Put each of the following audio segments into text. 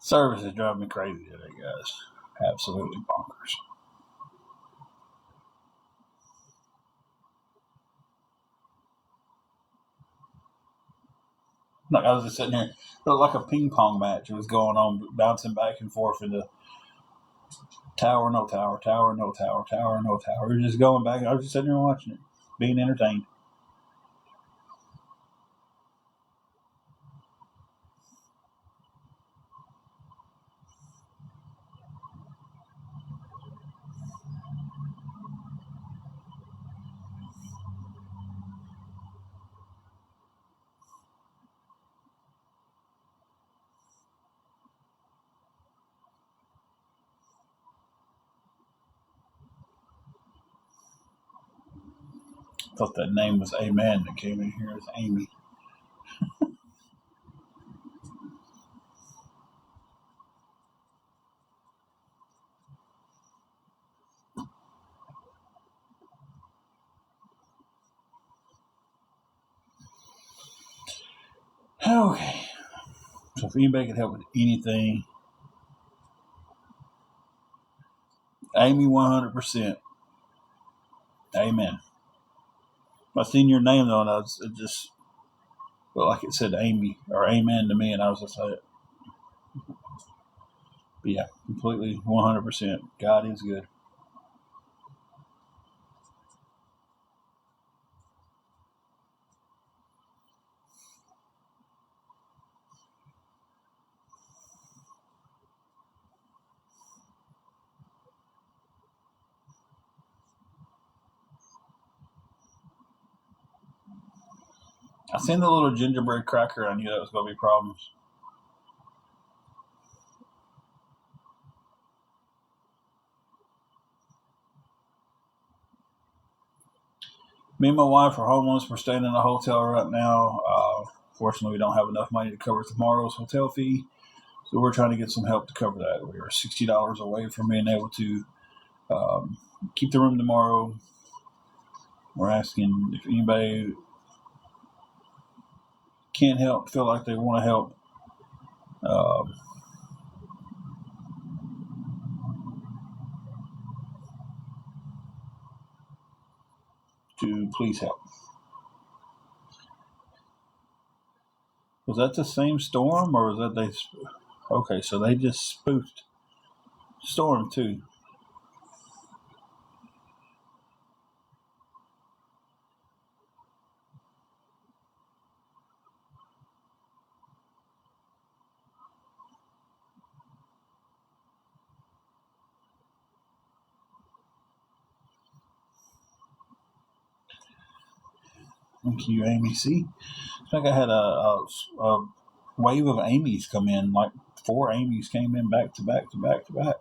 Service is driving me crazy today, guys. Absolutely bonkers. Like I was just sitting here, it looked like a ping pong match. It was going on, bouncing back and forth into tower, no tower, tower, no tower, tower, no tower. We were just going back. I was just sitting here watching it, being entertained. Thought that name was Amen that came in here as Amy. Okay. So if anybody can help with anything, Amy 100%. Amen. I seen your name though, and it just felt like it said Amy or Amen to me, and I was just like, but yeah, completely 100%. God is good. I seen the little gingerbread cracker. I knew that was going to be problems. Me and my wife are homeless. We're staying in a hotel right now. Fortunately, we don't have enough money to cover tomorrow's hotel fee, so we're trying to get some help to cover that. We are $60 away from being able to keep the room tomorrow. We're asking if anybody can help, feel like they want to help, um, to please help. Was that the same storm, or was that they? Okay, so they just spoofed storm too. Thank you, Amy. See, I think I had a wave of Amy's come in. Like 4 Amy's came in back to back to back to back.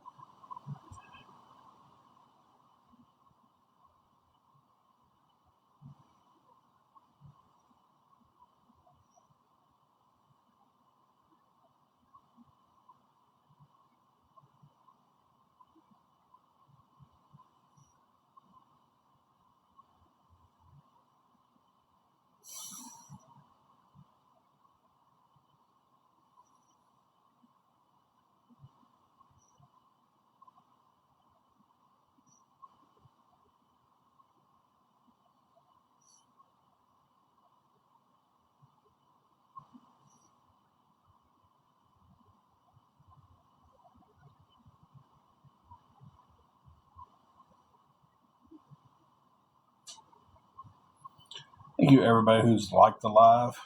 Thank you, everybody who's liked the live.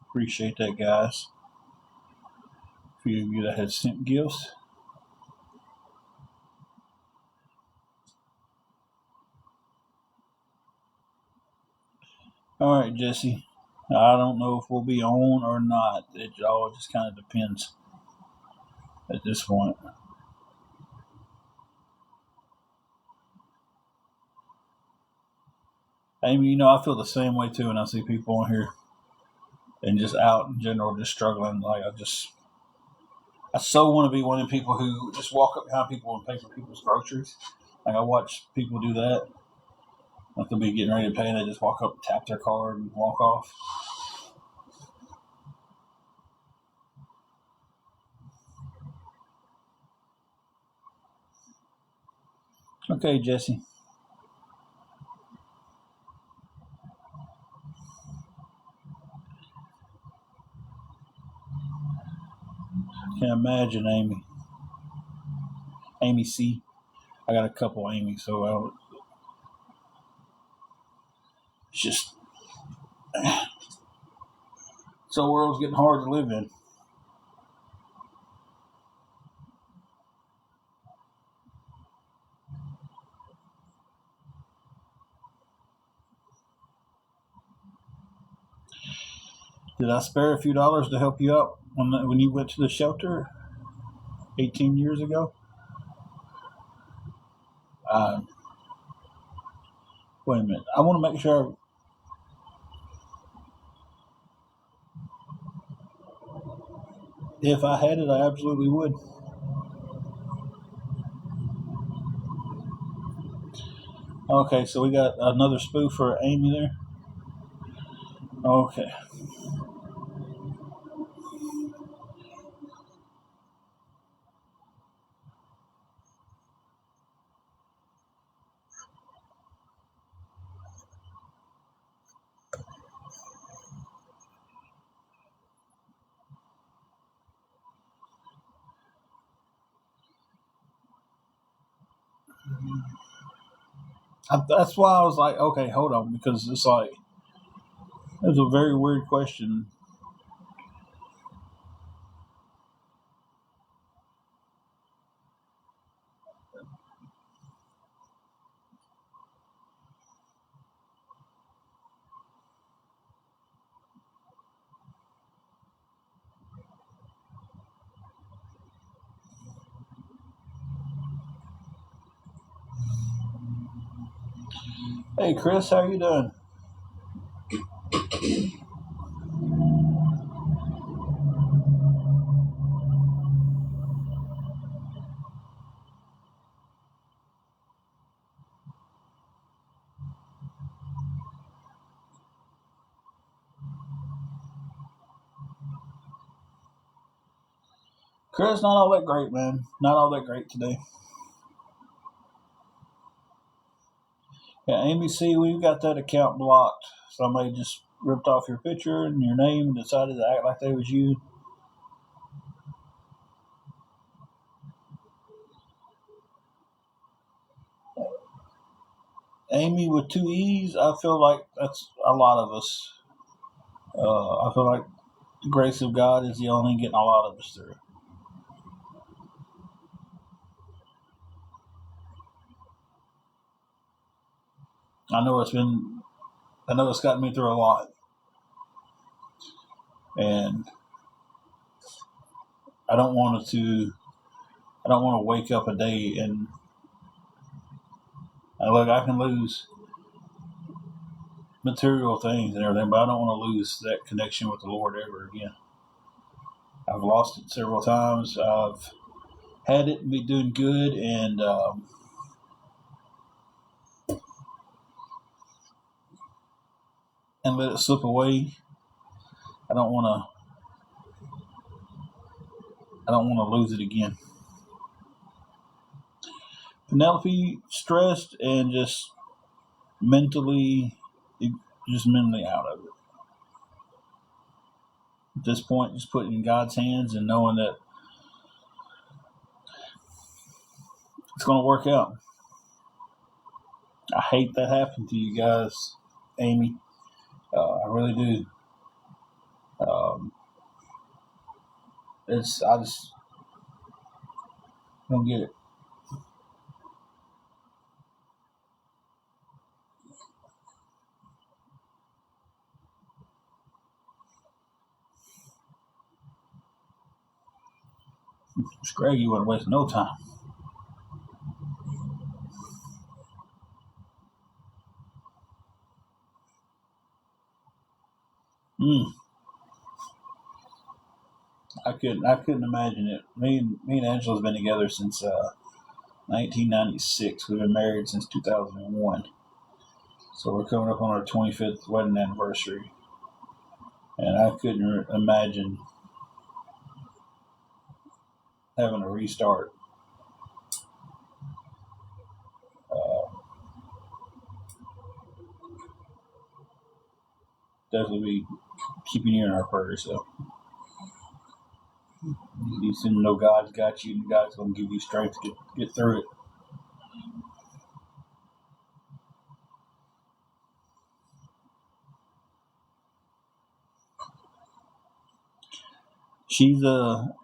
Appreciate that, guys. A few of you that had sent gifts. All right, Jesse. I don't know if we'll be on or not. It all just kind of depends at this point. Amy, I feel the same way too when I see people on here and just out in general, just struggling. Like I so want to be one of the people who just walk up behind people and pay for people's groceries. Like I watch people do that. Like they'll be getting ready to pay and they just walk up, tap their card, and walk off. Okay, Jesse. Can't imagine Amy. Amy C. I got a couple Amy, so it's just so world's getting hard to live in. Did I spare a few dollars to help you out when you went to the shelter 18 years ago? Uh, Wait a minute. I want to make sure. If I had it, I absolutely would. Okay, so we got another spoof for Amy there. Okay. That's why I was like, okay, hold on, because it's like, it was a very weird question. Hey, Chris, how you doing? Chris, not all that great, man. Not all that great today. Yeah, Amy C, we've got that account blocked. Somebody just ripped off your picture and your name and decided to act like they was you. Amy with two E's, I feel like that's a lot of us. I feel like the grace of God is the only getting a lot of us through. I know it's been, I know it's gotten me through a lot, and I don't want to, I don't want to wake up a day and look, I can lose material things and everything, but I don't want to lose that connection with the Lord ever again. I've lost it several times. I've had it and be doing good, and let it slip away. I don't want to. I don't want to lose it again. Penelope stressed and mentally, just mentally out of it. At this point, just putting it in God's hands and knowing that it's going to work out. I hate that happened to you guys, Amy. I really do. Um, I just don't get it. Scraggy wouldn't waste no time. Mm, I couldn't imagine it. Me and Angela's been together since 1996. We've been married since 2001. So we're coming up on our 25th wedding anniversary, and I couldn't imagine having to restart. definitely be keeping you in our prayers. So you seem to know God's got you, and God's going to give you strength to get through it. She's the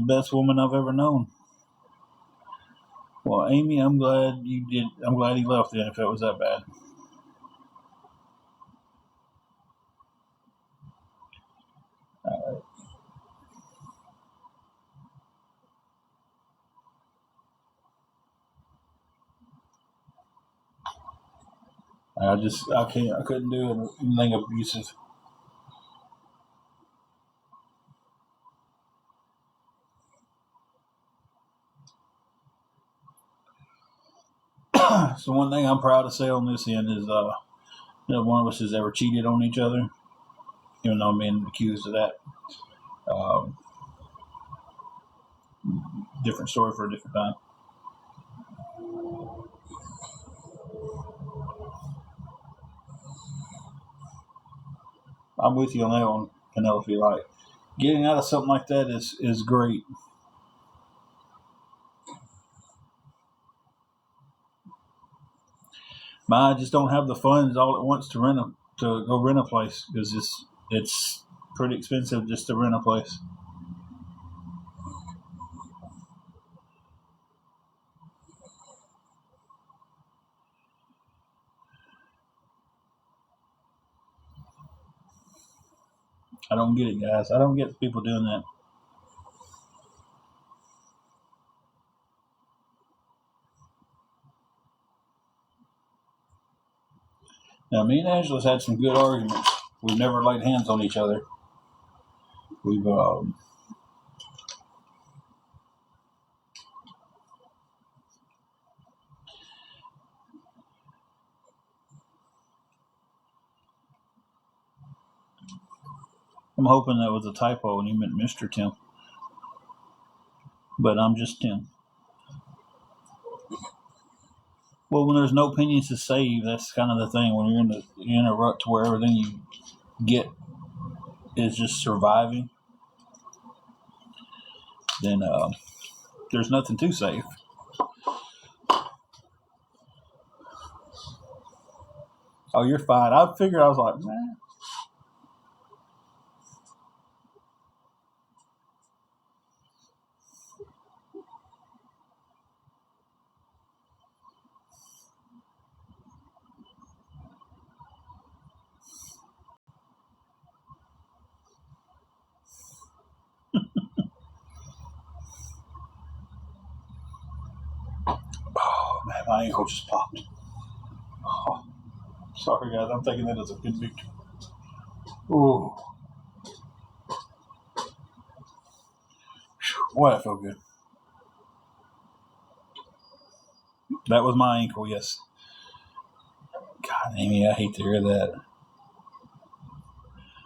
best woman I've ever known. Well, Amy, I'm glad you did. I'm glad he left then, if it was that bad. I couldn't do anything abusive. So one thing I'm proud to say on this end is, one of us has ever cheated on each other, even though I'm being accused of that. Um, Different story for a different time. I'm with you on that one, Penelope. Like, getting out of something like that is great. I just don't have the funds all at once to go rent a place, because it's pretty expensive just to rent a place. I don't get it, guys. I don't get people doing that. Now, me and Angela's had some good arguments. We've never laid hands on each other. We've I'm hoping that was a typo and you meant Mr. Tim, but I'm just Tim. Well, when there's no opinions to save, that's kind of the thing. When you're in a rut to where everything you get is just surviving, then there's nothing to save. Oh, you're fine. I figured, I was like, man. Oh man, my ankle just popped. Oh, sorry guys, I'm taking that as a good victory. Ooh, boy, that felt good. That was my ankle, yes. God, Amy, I hate to hear that.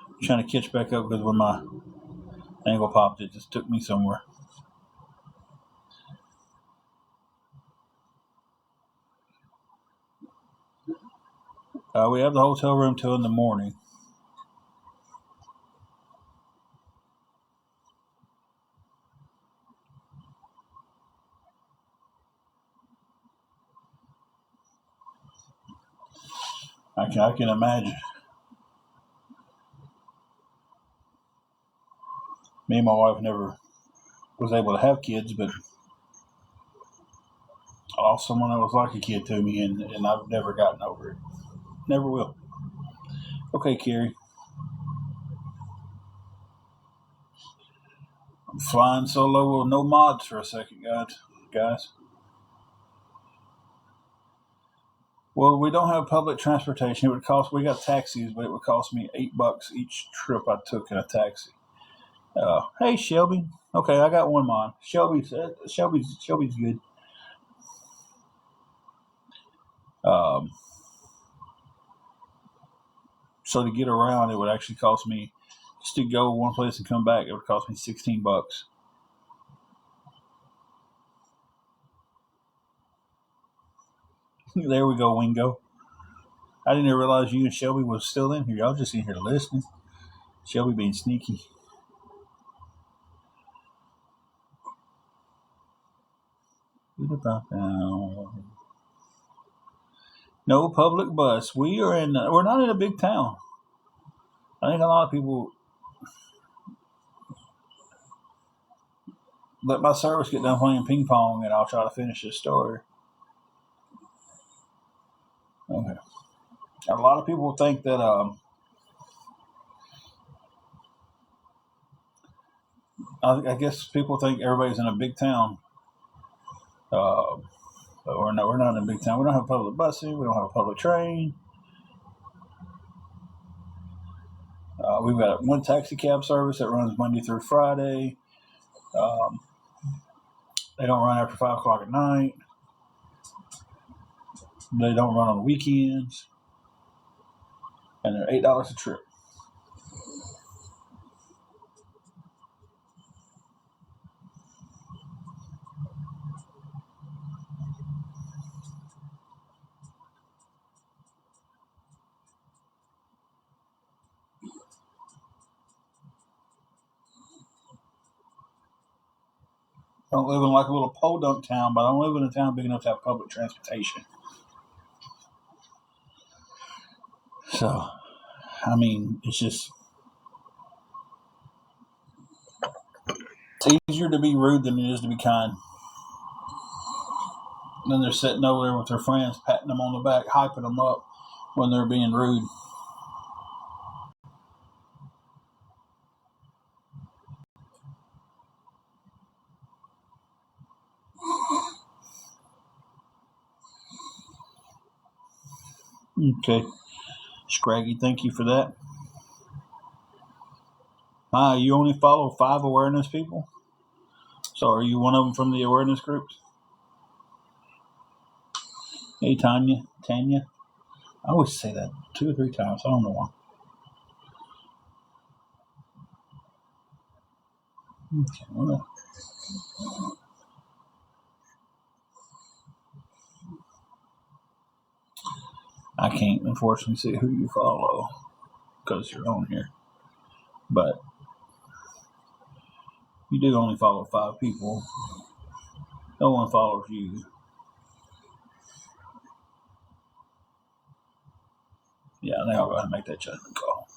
I'm trying to catch back up, because when my ankle popped, it just took me somewhere. We have the hotel room till in the morning. I can imagine. Me and my wife never was able to have kids, but I lost someone that was like a kid to me, and I've never gotten over it. Never will. Okay, Carrie. I'm flying solo with no mods for a second, guys. Well, we don't have public transportation. We got taxis, but it would cost me $8 each trip I took in a taxi. Hey, Shelby. Okay, I got one mod. Shelby's good. Um, so to get around, it would actually cost me, just to go one place and come back, it would cost me $16. There we go, Wingo. I didn't even realize you and Shelby was still in here. Y'all just in here listening. Shelby being sneaky. No public bus. We're not in a big town. I think a lot of people let my service get done playing ping pong, and I'll try to finish this story. Okay. A lot of people think that I guess people think everybody's in a big town. But we're not in a big town. We don't have public busing. We don't have a public train. We've got one taxi cab service that runs Monday through Friday. They don't run after 5 o'clock at night. They don't run on weekends. And they're $8 a trip. I don't live in like a little podunk town, but I don't live in a town big enough to have public transportation. So, I mean, it's easier to be rude than it is to be kind. And then they're sitting over there with their friends, patting them on the back, hyping them up when they're being rude. Okay. Scraggy, thank you for that. You only follow 5 awareness people? So are you one of them from the awareness groups? Hey, Tanya. I always say that 2 or 3 times. I don't know why. Okay, well. I can't, unfortunately, see who you follow because you're on here. But you do only follow 5 people. No one follows you. Yeah, I think I'll go ahead and make that judgment call.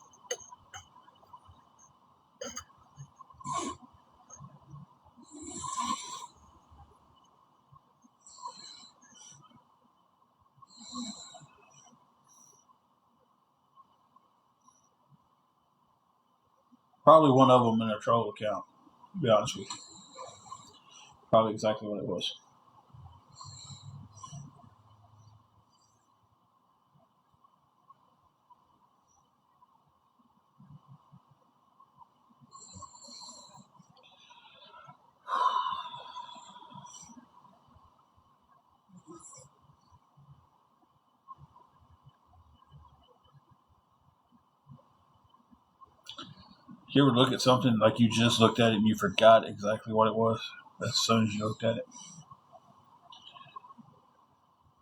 Probably one of them in a troll account, to be honest with you. Probably exactly what it was. You ever look at something like you just looked at it and you forgot exactly what it was as soon as you looked at it?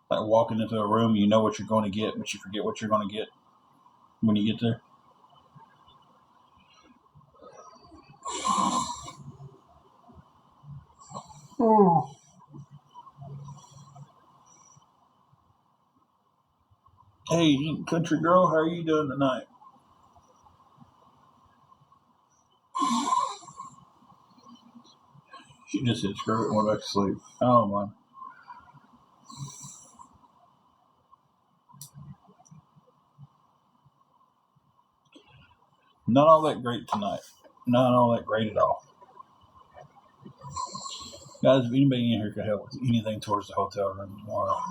Like walking into a room, you know what you're going to get, but you forget what you're going to get when you get there. Oh. Hey, country girl, how are you doing tonight? She just said screw it and went back to sleep. Oh, my. Not all that great tonight. Not all that great at all. Guys, if anybody in here could help with anything towards the hotel room tomorrow,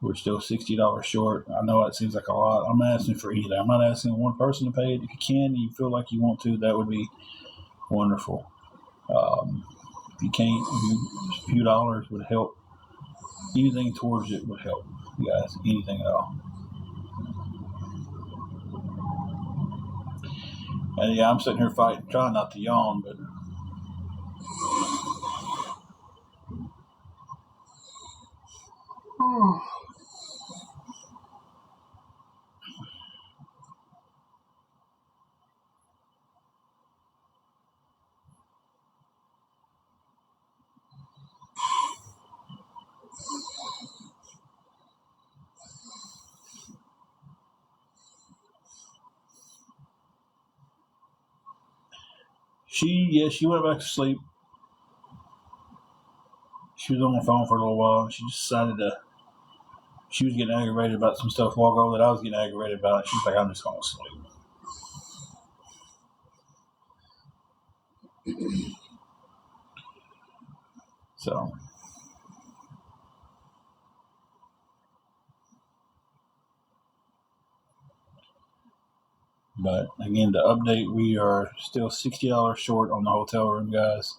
we're still $60 short. I know it seems like a lot. I'm not asking for anything. I'm not asking one person to pay it. If you can, you feel like you want to, that would be wonderful. If you can't, a few dollars would help. Anything towards it would help, you guys. Anything at all. And yeah, I'm sitting here fighting, trying not to yawn, but She went back to sleep. She was on the phone for a little while, and she decided she was getting aggravated about some stuff a while ago that I was getting aggravated about. And she's like, I'm just going to sleep. So, but again, to update, we are still $60 short on the hotel room, guys.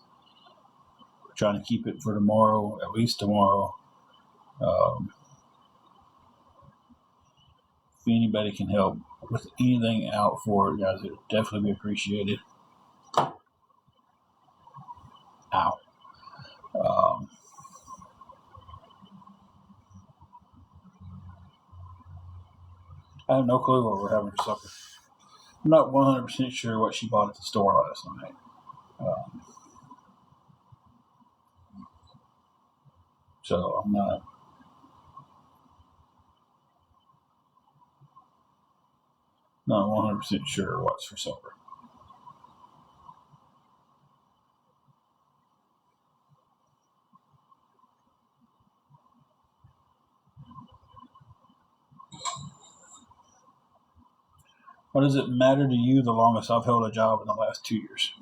We're trying to keep it for tomorrow, at least tomorrow. If anybody can help with anything out for it, guys, it would definitely be appreciated. Ow. Um, I have no clue what we're having for supper. I'm not 100% sure what she bought at the store last night. So I'm not 100% sure what's for supper. What does it matter to you the longest I've held a job in the last 2 years?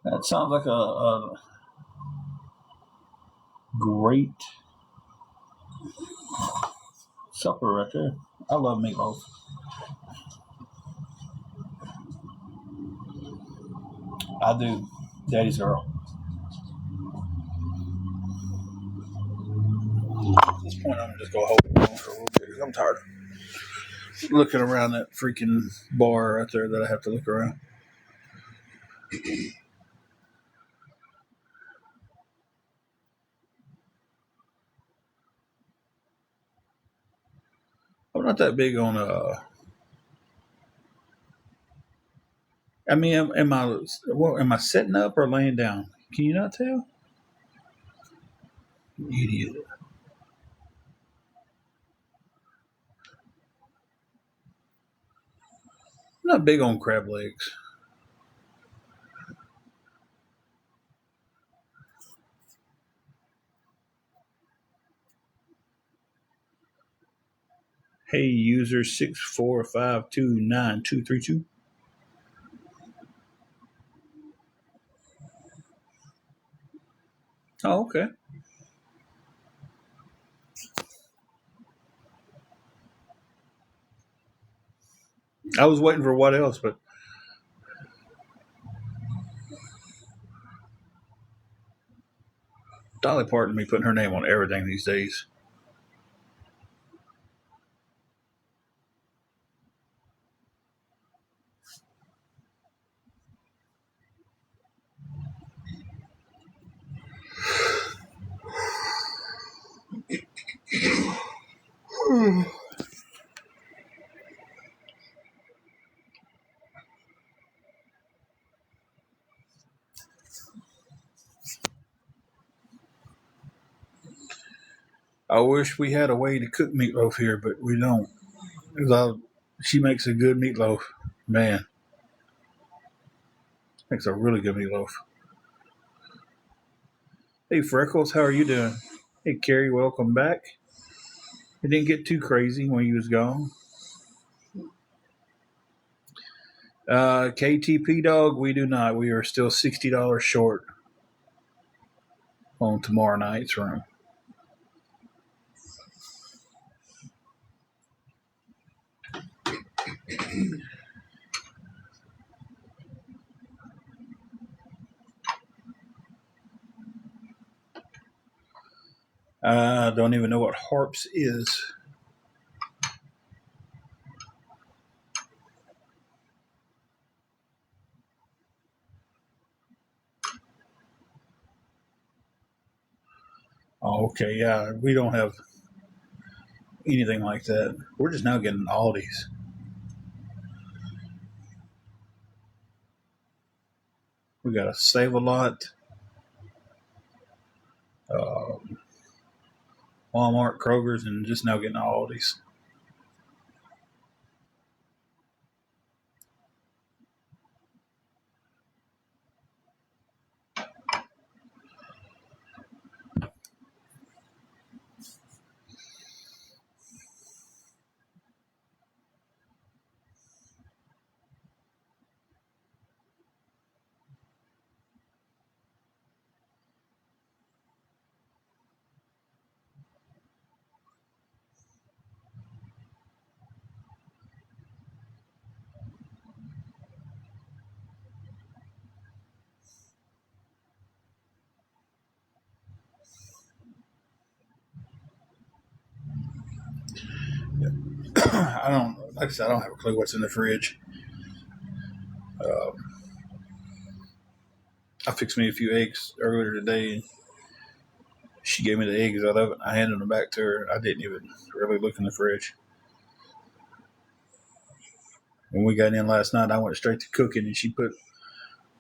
That sounds like a great supper right there. I love meatloaf. I do. Daddy's girl. At this point, I'm just going to hold it on for a little bit because I'm tired of looking around that freaking bar right there that I have to look around. I'm not that big on I mean, am I sitting up or laying down? Can you not tell? Idiot. I'm not big on crab legs. Hey, user 645292232. Oh, okay. I was waiting for what else, but Dolly Parton me putting her name on everything these days. I wish we had a way to cook meatloaf here, but we don't. She makes a good meatloaf. Man, makes a really good meatloaf. Hey, Freckles, how are you doing? Hey, Carrie, welcome back. It didn't get too crazy when you was gone. KTP dog, we do not. We are still $60 short on tomorrow night's room. I don't even know what harps is. Oh, okay, yeah, we don't have anything like that. We're just now getting Aldi's. We got a Save-A-Lot, um, Walmart, Kroger's, and just now getting Aldi's. Like I said, I don't have a clue what's in the fridge. Um, I fixed me a few eggs earlier today. She gave me the eggs out of it. I handed them back to her. I didn't even really look in the fridge. When we got in last night, I went straight to cooking, and she put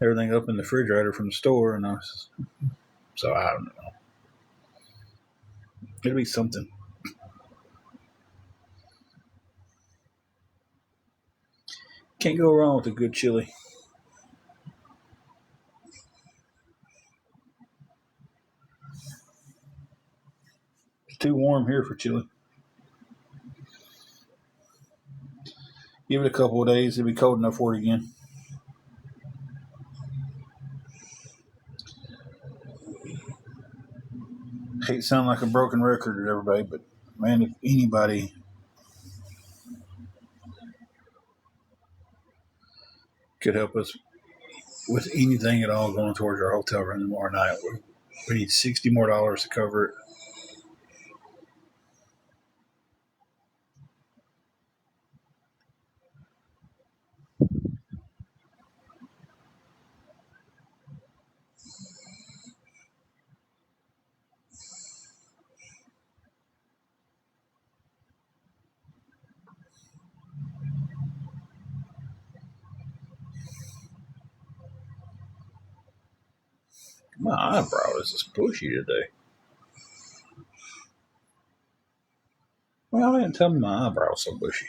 everything up in the refrigerator from the store. So I don't know. It'll be something. Can't go wrong with a good chili. It's too warm here for chili. Give it a couple of days, it'll be cold enough for it again. I hate to sound like a broken record to everybody, but man, if anybody could help us with anything at all going towards our hotel room tomorrow night, we need $60 more to cover it. My eyebrow is just bushy today. Well, I didn't tell me my eyebrow's so bushy.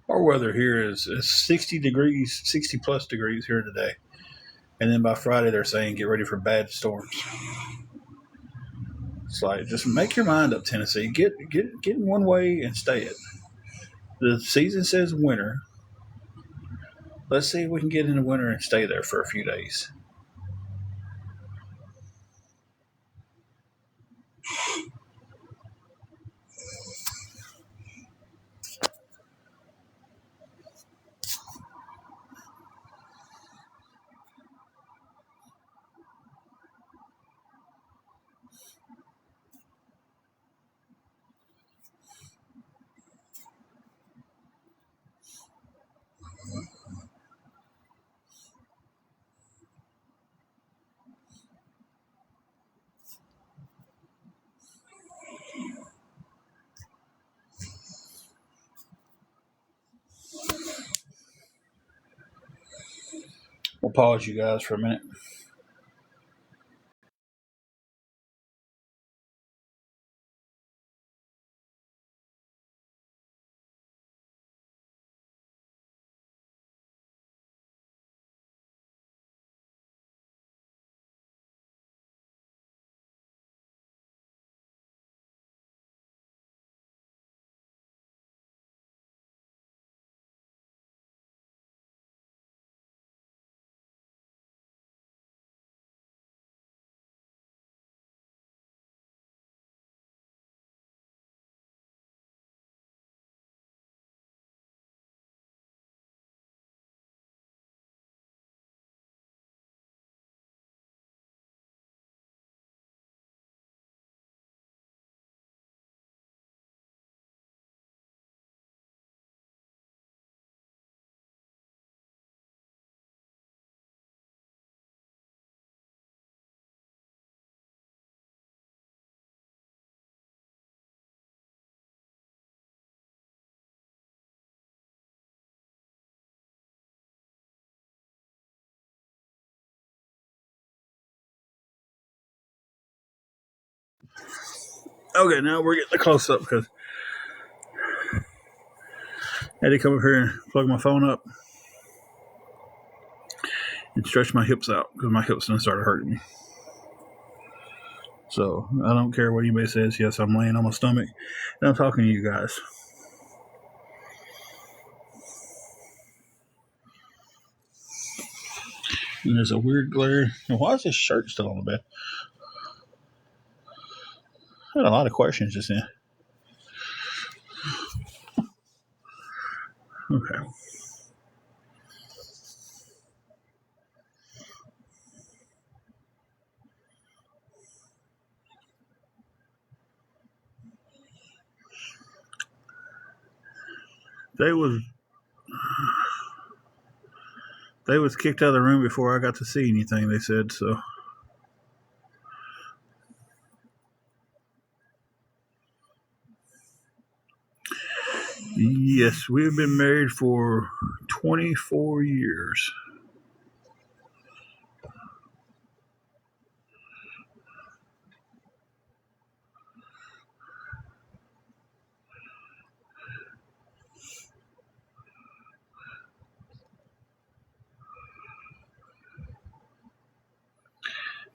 Our weather here is 60 degrees, 60 plus degrees here today. And then by Friday, they're saying get ready for bad storms. It's like, just make your mind up, Tennessee. Get in one way and stay it. The season says winter. Let's see if we can get in the winter and stay there for a few days. We'll pause you guys for a minute. Okay, now we're getting the close up because I had to come up here and plug my phone up and stretch my hips out because my hips then started hurting me. So I don't care what anybody says. Yes, I'm laying on my stomach and I'm talking to you guys. And there's a weird glare. And why is this shirt still on the bed? I had a lot of questions just then. Okay. They was kicked out of the room before I got to see anything, they said, so. Yes, we have been married for 24 years.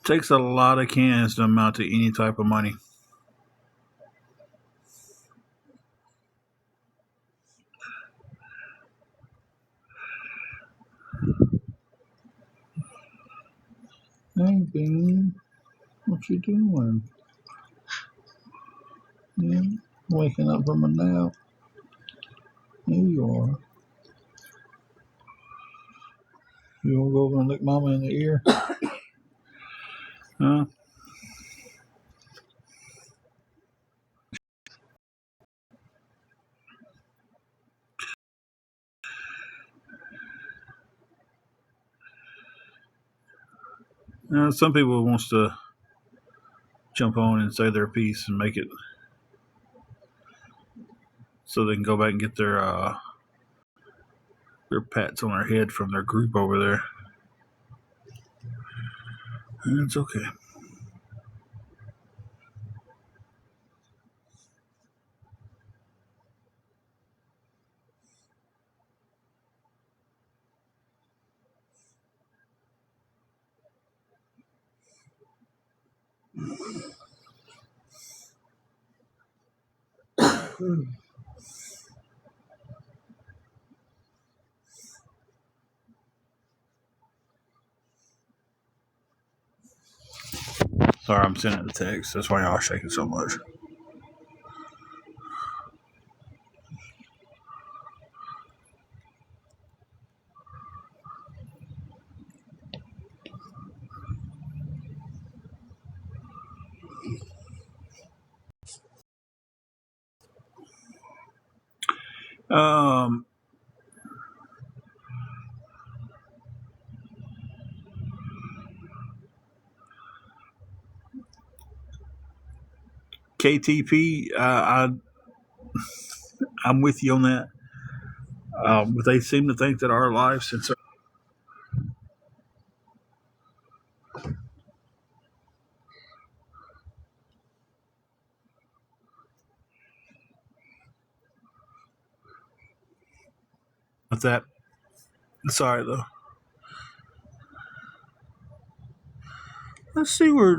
Takes a lot of cans to amount to any type of money. Hey, Bean, what you doing? Yeah, waking up from a nap. There you are. You want to go over and lick Mama in the ear? Huh? Some people wants to jump on and say their piece and make it so they can go back and get their pats on their head from their group over there. And it's okay. Sorry, I'm sending the text. That's why y'all shaking so much. Um, KTP, I'm with you on that. But they seem to think that our lives since. What's that? Sorry though. Let's see where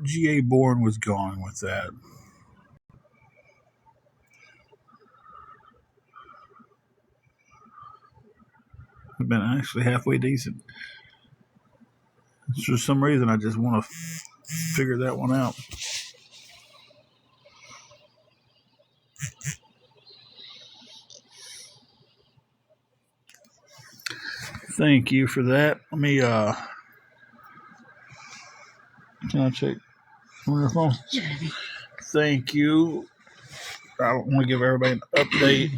GA Bourne was going with that. I've been actually halfway decent. For some reason, I just want to figure that one out. Thank you for that. Let me can I check on your phone? Thank you. I want to give everybody an update.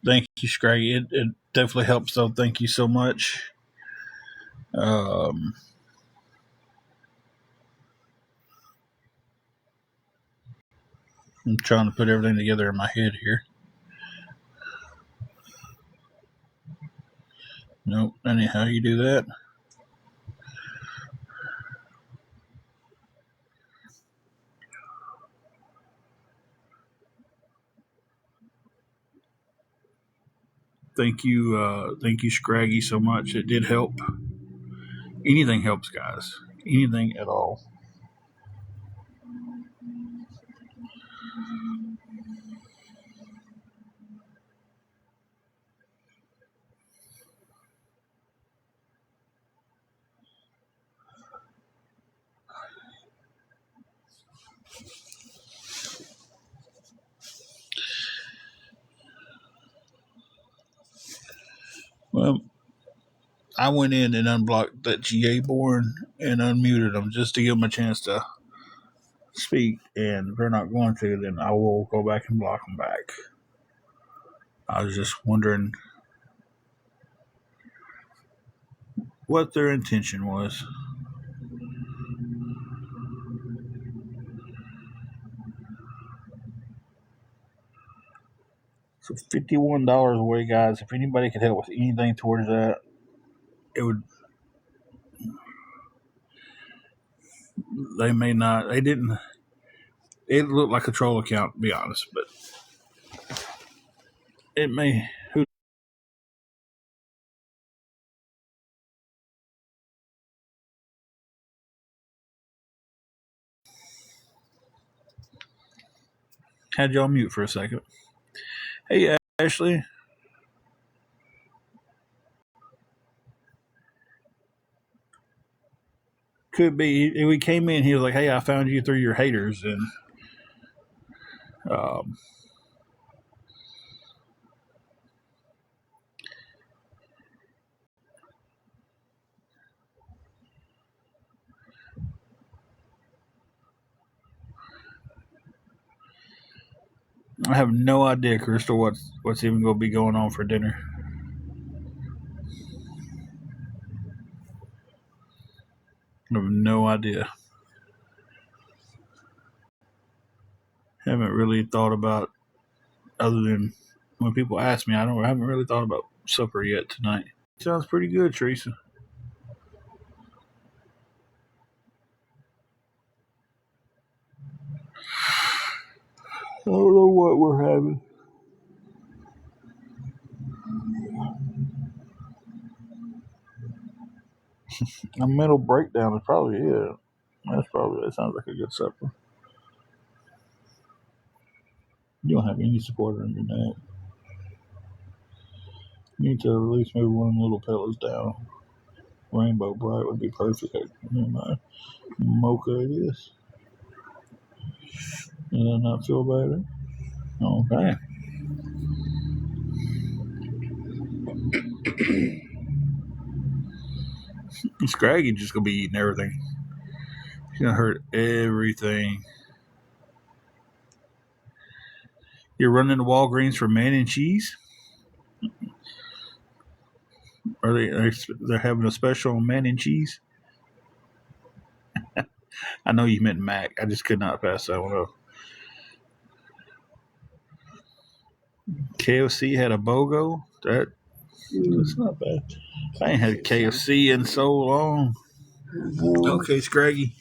Thank you, Scraggy. It definitely helps, though. Thank you so much. Um, I'm trying to put everything together in my head here. Nope. Anyhow, you do that. Thank you, Scraggy, so much. It did help. Anything helps, guys. Anything at all. Well, I went in and unblocked that GA board and unmuted them just to give them a chance to speak. And if they're not going to, then I will go back and block them back. I was just wondering what their intention was. So $51 away, guys. If anybody could help with anything towards that, it would. They may not. They didn't. It looked like a troll account, to be honest, but it may. Who? Had y'all mute for a second. Hey, Ashley. Could be. We came in. He was like, "Hey, I found you through your haters," and um, I have no idea, Crystal, what's even going to be going on for dinner. I have no idea. Haven't really thought about, other than when people ask me. I haven't really thought about supper yet tonight. Sounds pretty good, Teresa. I don't know what we're having. A mental breakdown is probably it. That sounds like a good supper. You don't have any support on your neck. You need to at least move one of them little pillows down. Rainbow Bright would be perfect. My mocha it is. Does that not feel better? Okay. Scraggy just gonna be eating everything. He's gonna hurt everything. You're running to Walgreens for man and cheese? Are they're having a special on man and cheese? I know you meant Mac. I just could not pass that one up. KFC had a BOGO. That's not bad. I ain't had KFC in so long. Okay, Scraggy.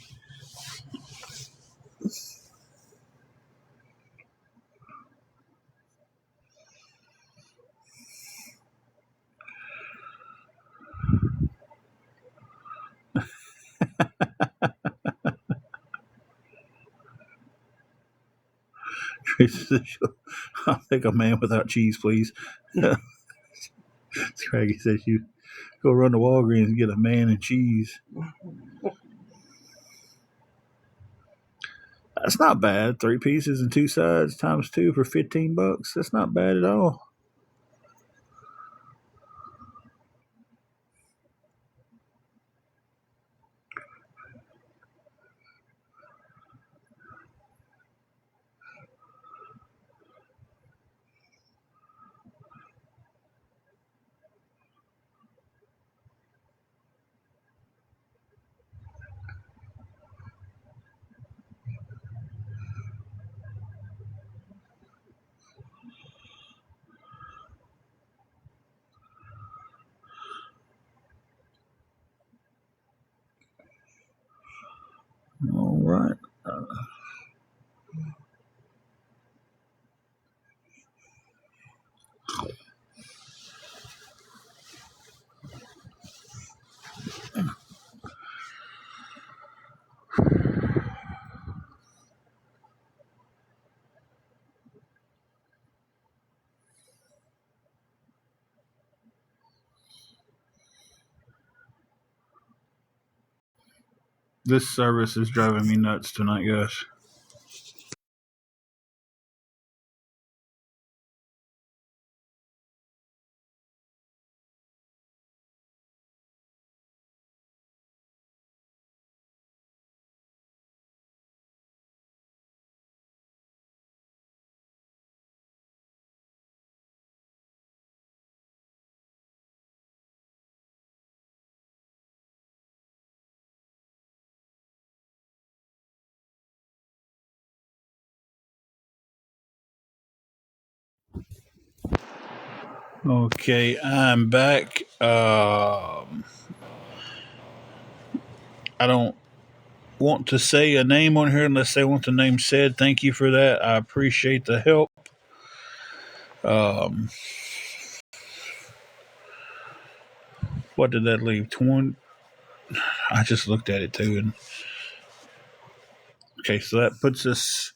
I'll take a man without cheese, please. Scraggy says you go run to Walgreens and get a man and cheese. That's not bad. 3 pieces and 2 sides times 2 for $15. That's not bad at all. right. This service is driving me nuts tonight, guys. Okay, I'm back. I don't want to say a name on here unless they want the name said. Thank you for that. I appreciate the help. Um, what did that leave? 20. I just looked at it too. And okay, so that puts us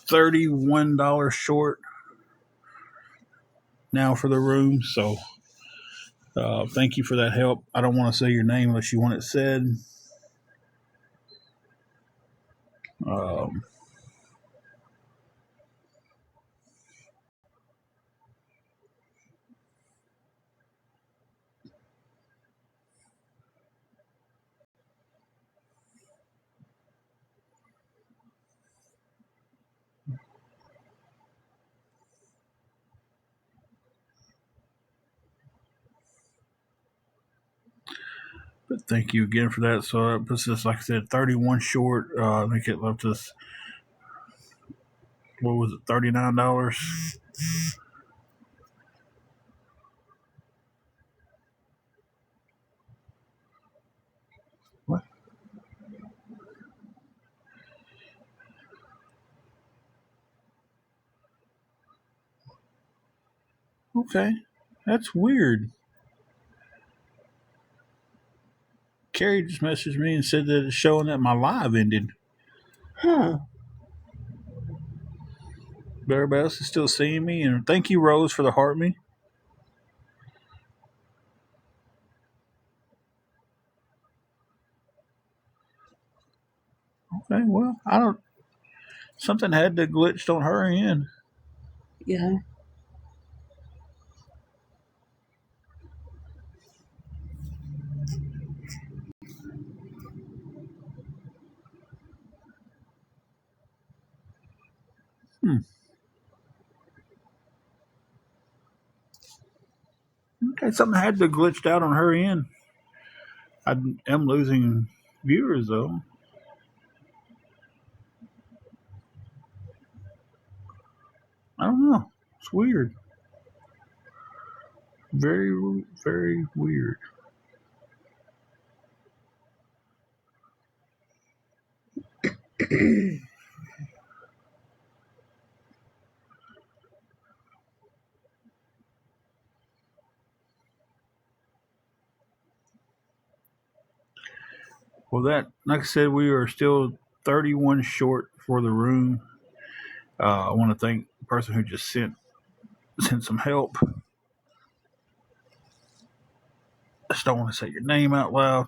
$31 short now for the room. So thank you for that help. I don't want to say your name unless you want it said. Um, but thank you again for that. So that puts us, like I said, 31 short. I think it left us, what was it, $39? What? Okay. That's weird. Carrie just messaged me and said that it's showing that my live ended. Huh. But everybody else is still seeing me. And thank you, Rose, for the heart me. Okay, well, I don't. Something had to glitched on her end. Yeah. Hmm. Okay, something had to glitched out on her end. I am losing viewers though. I don't know. It's weird. Very, very weird. Well, that, like I said, we are still 31 short for the room. I want to thank the person who just sent some help. I just don't want to say your name out loud.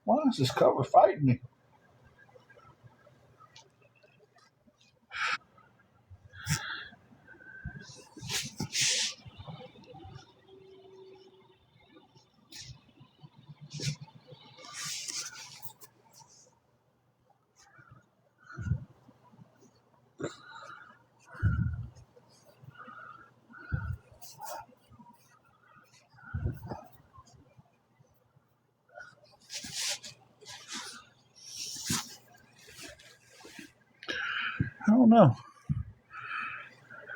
Why is this cover fighting me? I don't know.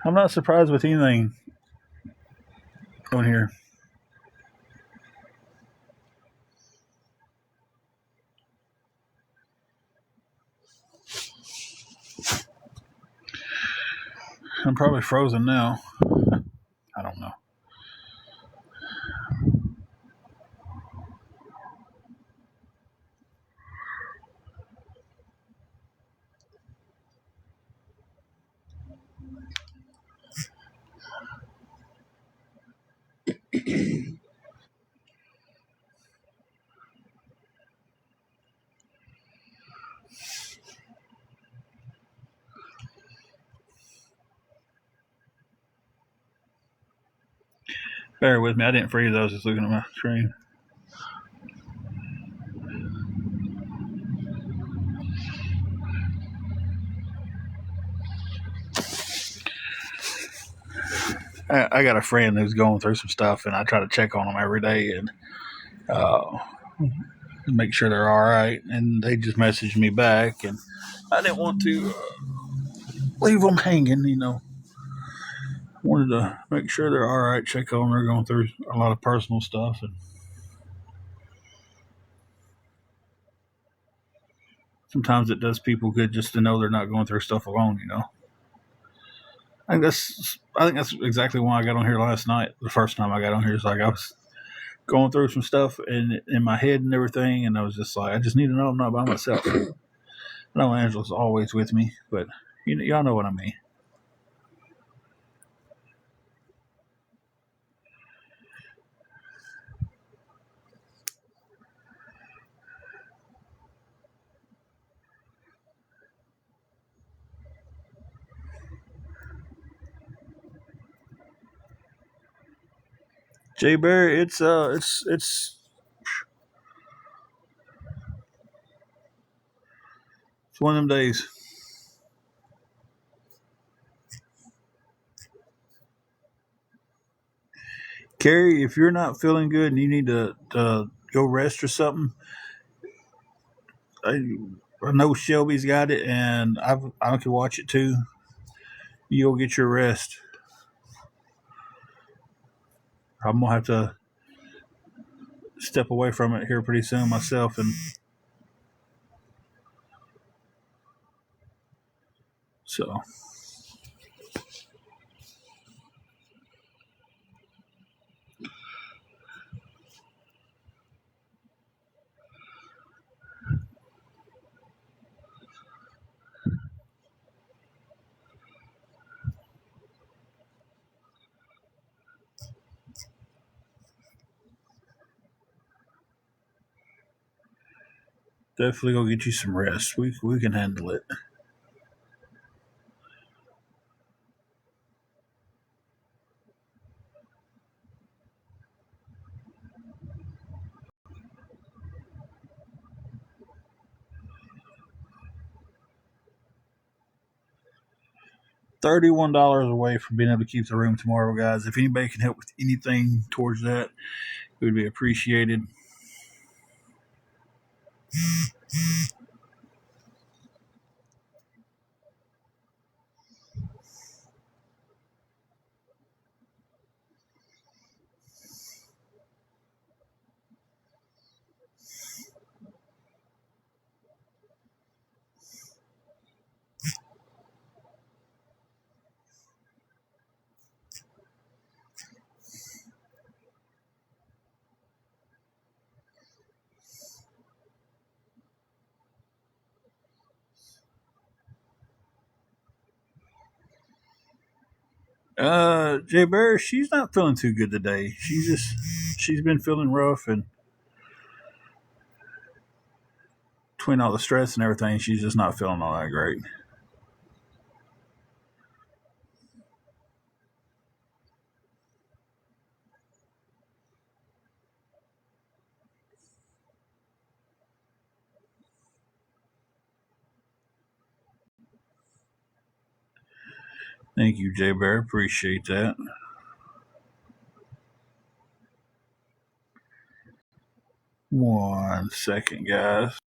I'm not surprised with anything on here. I'm probably frozen now. I don't know. Bear with me. I didn't freeze. I was just looking at my screen. I got a friend who's going through some stuff, and I try to check on them every day and make sure they're all right. And they just messaged me back, and I didn't want to leave them hanging. Wanted to make sure they're all right. Check on them. They're going through a lot of personal stuff, and sometimes it does people good just to know they're not going through stuff alone. I think that's exactly why I got on here last night. The first time I got on here is like I was going through some stuff in my head and everything, and I was just like, I just need to know I'm not by myself. I know Angela's always with me, but y'all know what I mean. Jay Barry, it's one of them days. Carrie, if you're not feeling good and you need to go rest or something, I know Shelby's got it, and I can watch it too. You go get your rest. I'm gonna have to step away from it here pretty soon myself, and so definitely go get you some rest. We can handle it. $31 away from being able to keep the room tomorrow, guys. If anybody can help with anything towards that, it would be appreciated. Jay Bear, she's not feeling too good today. She's been feeling rough, and between all the stress and everything, she's just not feeling all that great. Thank you, Jay Bear. Appreciate that. 1 second, guys.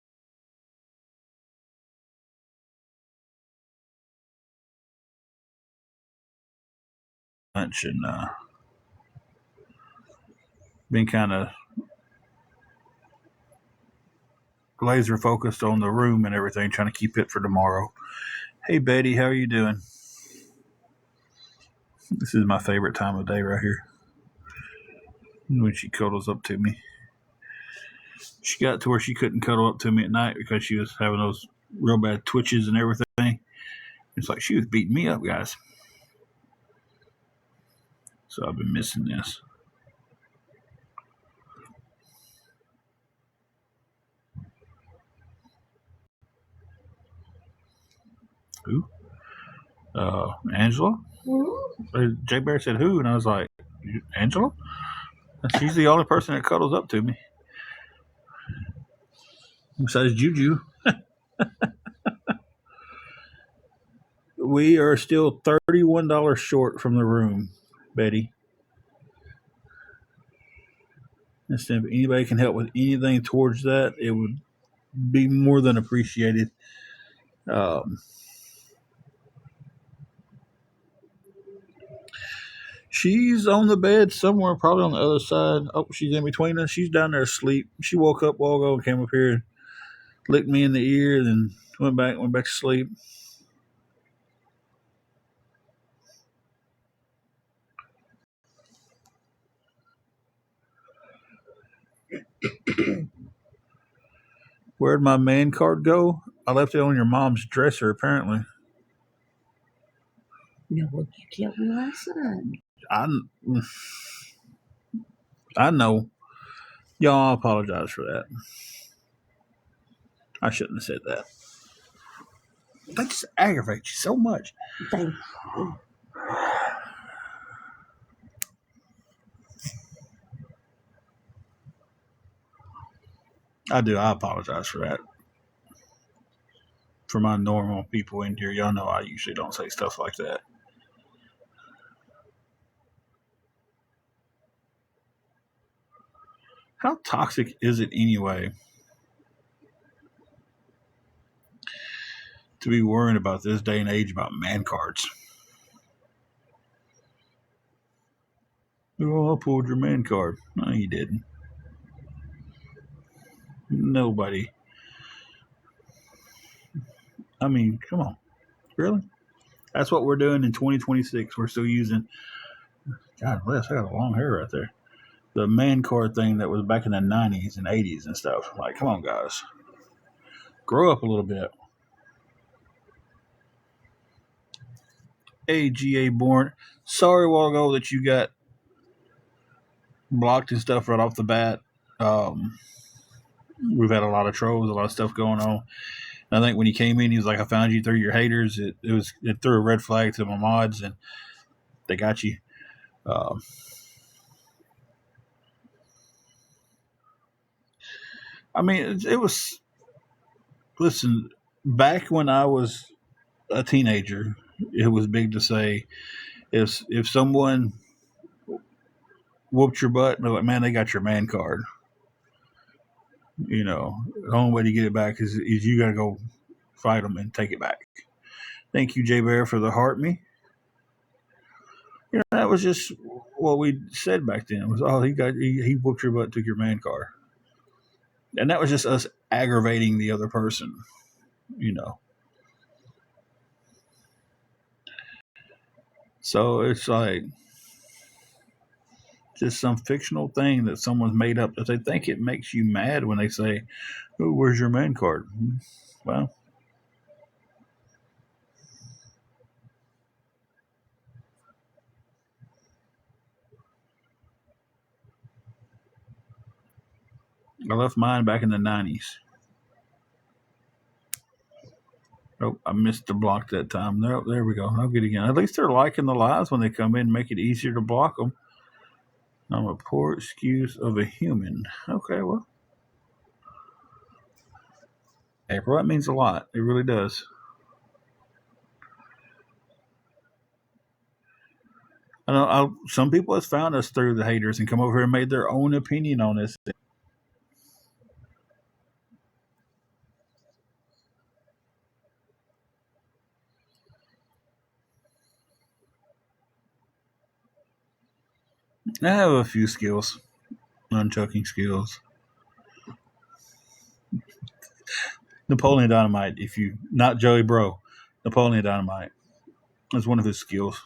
and been kind of laser focused on the room and everything, trying to keep it for tomorrow. Hey, Betty, how are you doing? This is my favorite time of day right here, when she cuddles up to me. She got to where she couldn't cuddle up to me at night because she was having those real bad twitches and everything. It's like she was beating me up, guys. So I've been missing this. Who? Angela? Jay Bear said who? And I was like, Angela? She's the only person that cuddles up to me. Besides Juju. We are still $31 short from the room, Betty. And if anybody can help with anything towards that, it would be more than appreciated. She's on the bed somewhere, probably on the other side. Oh, she's in between us. She's down there asleep. She woke up a while ago and came up here and licked me in the ear, then went back to sleep. Where'd my man card go? I left it on your mom's dresser, apparently. No, what you tell me last night? I know. Y'all, I apologize for that. I shouldn't have said that. That just aggravates you so much. Thank you. I do. I apologize for that. For my normal people in here, y'all know I usually don't say stuff like that. How toxic is it anyway to be worrying about this day and age about man cards? Oh, I pulled your man card. No, you didn't. Nobody. I mean, come on. Really? That's what we're doing in 2026. We're still using. God bless, I got a long hair right there. The man card thing that was back in the 90s and 80s and stuff. Like, come on, guys. Grow up a little bit. AGA Born. Sorry a while ago that you got blocked and stuff right off the bat. We've had a lot of trolls, a lot of stuff going on. And I think when he came in, he was like, I found you through your haters. It threw a red flag to my mods, and they got you. I mean, it was. Listen, back when I was a teenager, it was big to say if someone whooped your butt, they're like, man, they got your man card. You know, the only way to get it back is you got to go fight them and take it back. Thank you, Jay Bear, for the heart me. You know, that was just what we said back then. It was, oh, he whooped your butt, took your man card. And that was just us aggravating the other person, you know. So it's like just some fictional thing that someone's made up that they think it makes you mad when they say, oh, where's your man card? Well, I left mine back in the 90s. Oh, I missed the block that time. There we go. I'll get it again. At least they're liking the lives when they come in, make it easier to block them. I'm a poor excuse of a human. Okay, well. April, that means a lot. It really does. I know some people have found us through the haters and come over here and made their own opinion on this. I have a few skills, nunchucking skills. Napoleon Dynamite, if you not Joey Bro, Napoleon Dynamite is one of his skills.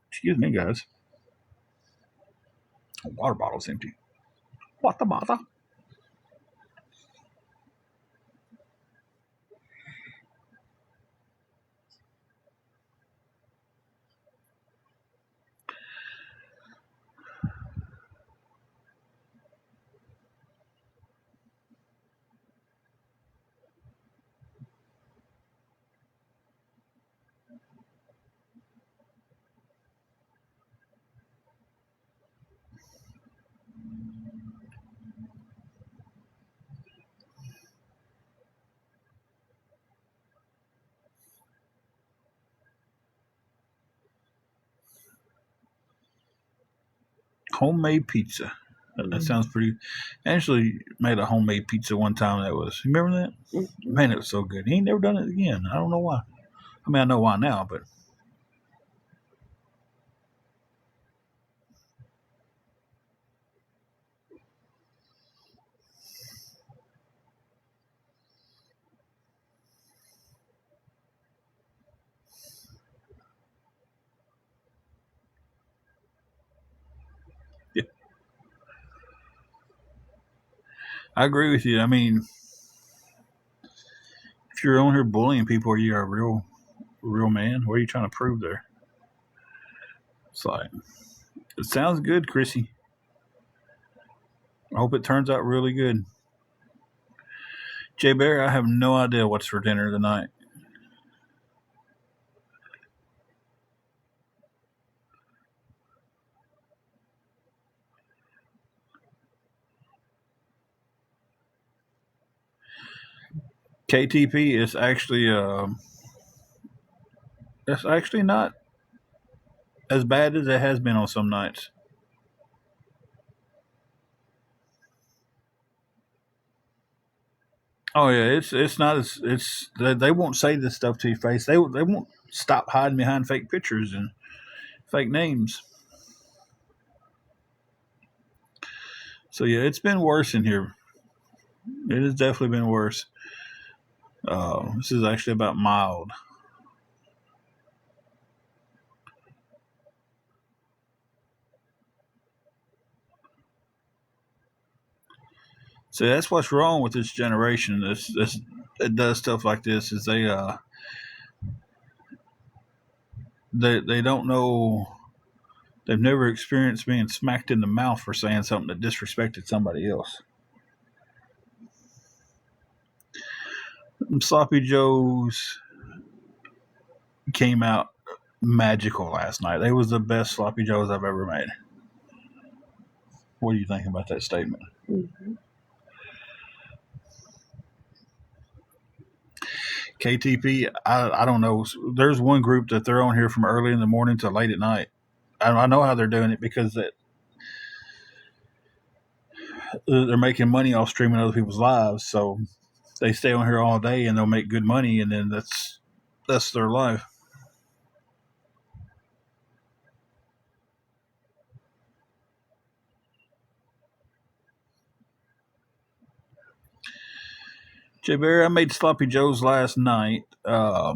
Excuse me, guys. The water bottle's empty. What the bother? Homemade pizza. That sounds pretty. I actually made a homemade pizza one time. That was. You remember that? Mm-hmm. Man, it was so good. He ain't never done it again. I don't know why. I mean, I know why now, but yeah, I agree with you. I mean, if you're on here bullying people, are you a real man? What are you trying to prove there? It's like it sounds good, Chrissy. I hope it turns out really good. Jay Bear, I have no idea what's for dinner tonight. KTP is actually it's actually not as bad as it has been on some nights. Oh yeah, it's not as it's they won't say this stuff to your face. They won't stop hiding behind fake pictures and fake names. So yeah, it's been worse in here. It has definitely been worse. This is actually about mild. So that's what's wrong with this generation. This it does stuff like this. Is they don't know. They've never experienced being smacked in the mouth for saying something that disrespected somebody else. Sloppy Joes came out magical last night. They was the best sloppy joes I've ever made. What do you think about that statement? Mm-hmm. KTP, I don't know. There's one group that they're on here from early in the morning to late at night. I know how they're doing it because they're making money off streaming other people's lives. So they stay on here all day and they'll make good money, and then that's their life. Jay Barry, I made sloppy joes last night. I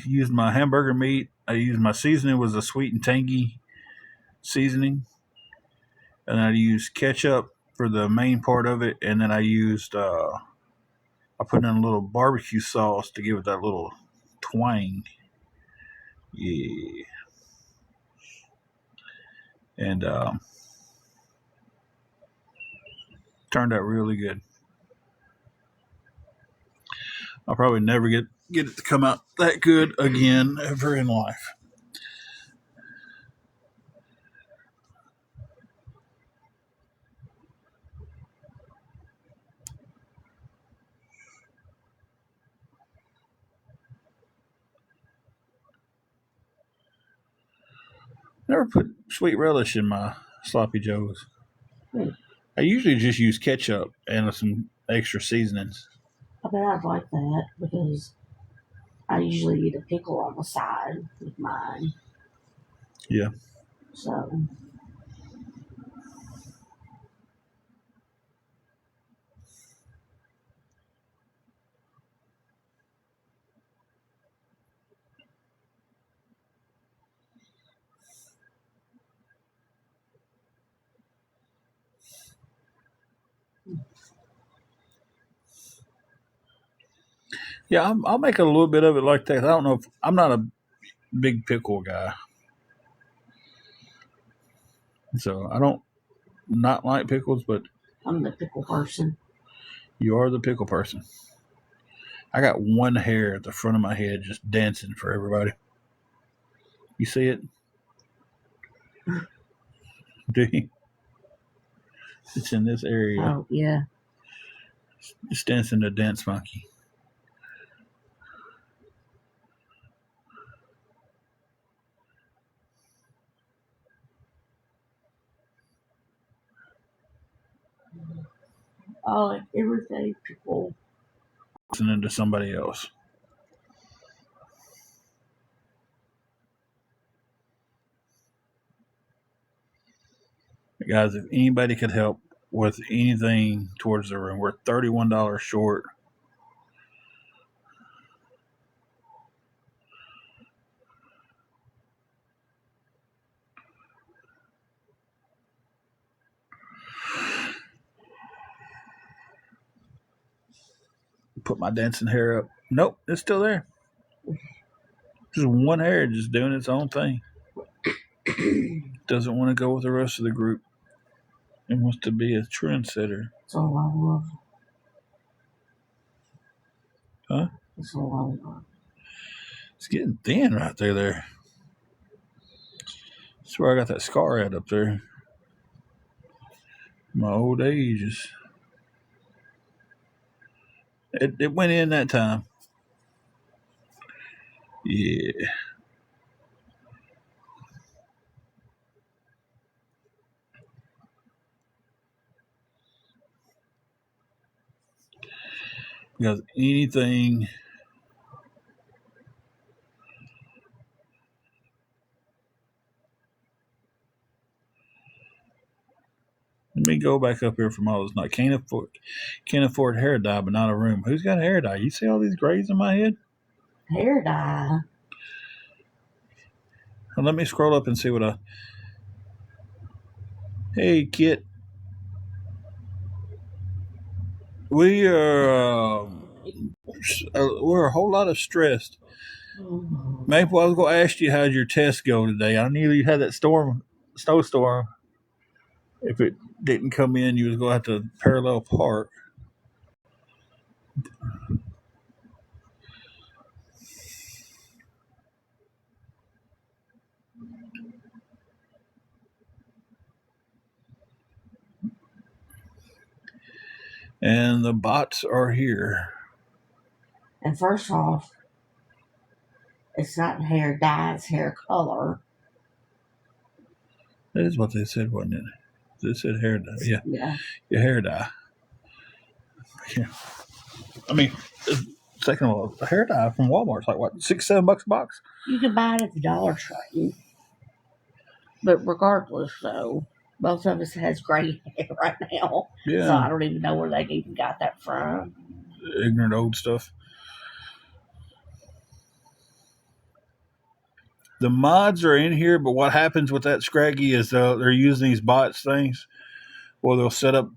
used my hamburger meat. I used my seasoning was a sweet and tangy seasoning, and I used ketchup for the main part of it, and then I put in a little barbecue sauce to give it that little twang. Yeah, and turned out really good. I'll probably never get it to come out that good again ever in life. Never put sweet relish in my sloppy joes. I usually just use ketchup and some extra seasonings. I bet I'd like that because I usually eat a pickle on the side with mine. Yeah. So, Yeah, I'll make a little bit of it like that. I don't know if I'm not a big pickle guy, so I don't not like pickles. But I'm the pickle person. you are the pickle person. I got one hair at the front of my head just dancing for everybody. You see it? Do you? It's in this area. Oh, yeah. It's dancing the dance monkey. I like everything pickle. Listening to somebody else. Guys, if anybody could help with anything towards the room, we're $31 short. Put my dancing hair up. Nope, it's still there. Just one hair just doing its own thing. Doesn't want to go with the rest of the group. It wants to be a trendsetter. That's all I love. Huh? That's all I love. It's getting thin right there. That's where I got that scar at up there. My old age is. It went in that time. Yeah. Because anything. Let me go back up here from all this. Not can't afford hair dye, but not a room. Who's got hair dye? You see all these grays in my head? Hair dye. Well, let me scroll up and see what I. Hey, Kit. We are. We're a whole lot of stressed. Maple, I was going to ask you how'd your test go today. I knew you had that snowstorm. If it didn't come in, you was going to have to parallel park. And the bots are here. And first off, it's not hair dye, it's hair color. That is what they said, wasn't it? They said hair dye. Yeah. Yeah. Your hair dye. Yeah. I mean, second of all, a hair dye from Walmart's like what, $6-7 a box? You can buy it at the Dollar Tree. But regardless, though, most of us has gray hair right now. Yeah. So I don't even know where they even got that from. Ignorant old stuff. The mods are in here, but what happens with that Scraggy is they're using these bots things. Well, they'll set up.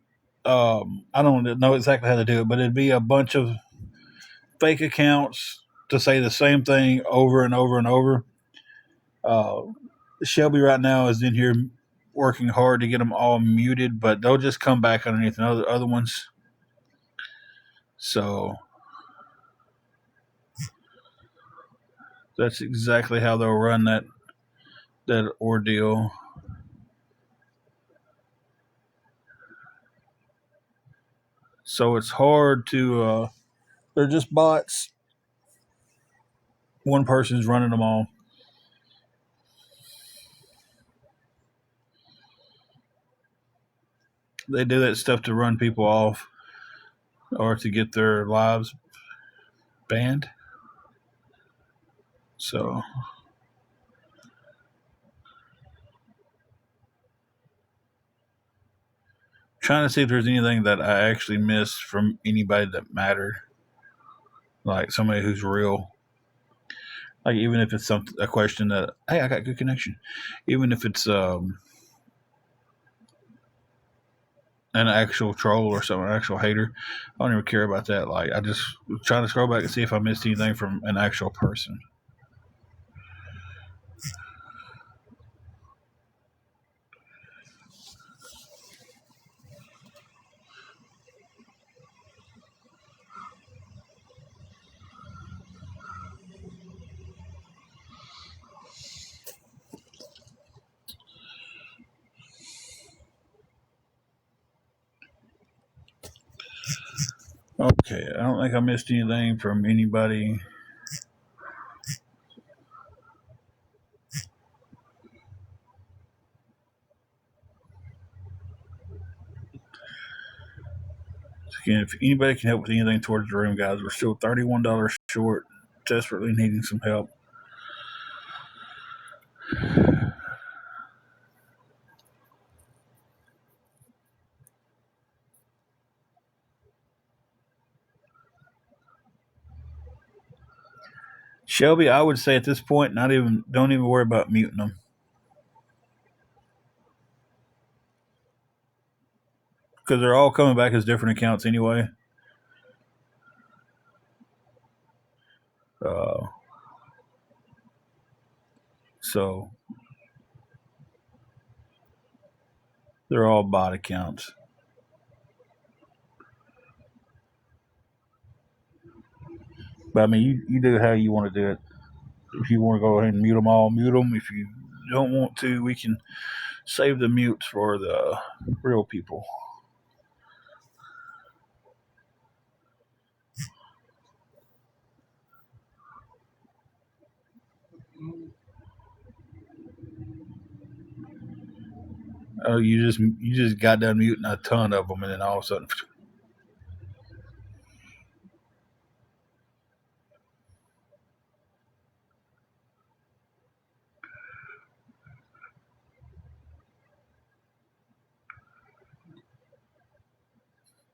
I don't know exactly how to do it, but it'd be a bunch of fake accounts to say the same thing over and over and over. Shelby right now is in here working hard to get them all muted, but they'll just come back underneath the other ones. So that's exactly how they'll run that ordeal. So it's hard to. They're just bots. One person's running them all. they do that stuff to run people off or to get their lives banned. So trying to see if there's anything that I actually missed from anybody that mattered, like somebody who's real. Like even if it's a question that, hey, I got good connection, even if it's an actual troll or something, an actual hater, I don't even care about that. Like I just was trying to scroll back and see if I missed anything from an actual person. Okay, I don't think I missed anything from anybody. Again, if anybody can help with anything towards the room, guys, we're still $31 short, desperately needing some help. Shelby, I would say at this point, don't even worry about muting them, because they're all coming back as different accounts anyway. So they're all bot accounts. But I mean, you do how you want to do it. If you want to go ahead and mute them all, mute them. If you don't want to, we can save the mutes for the real people. Oh, you just got done muting a ton of them, and then all of a sudden,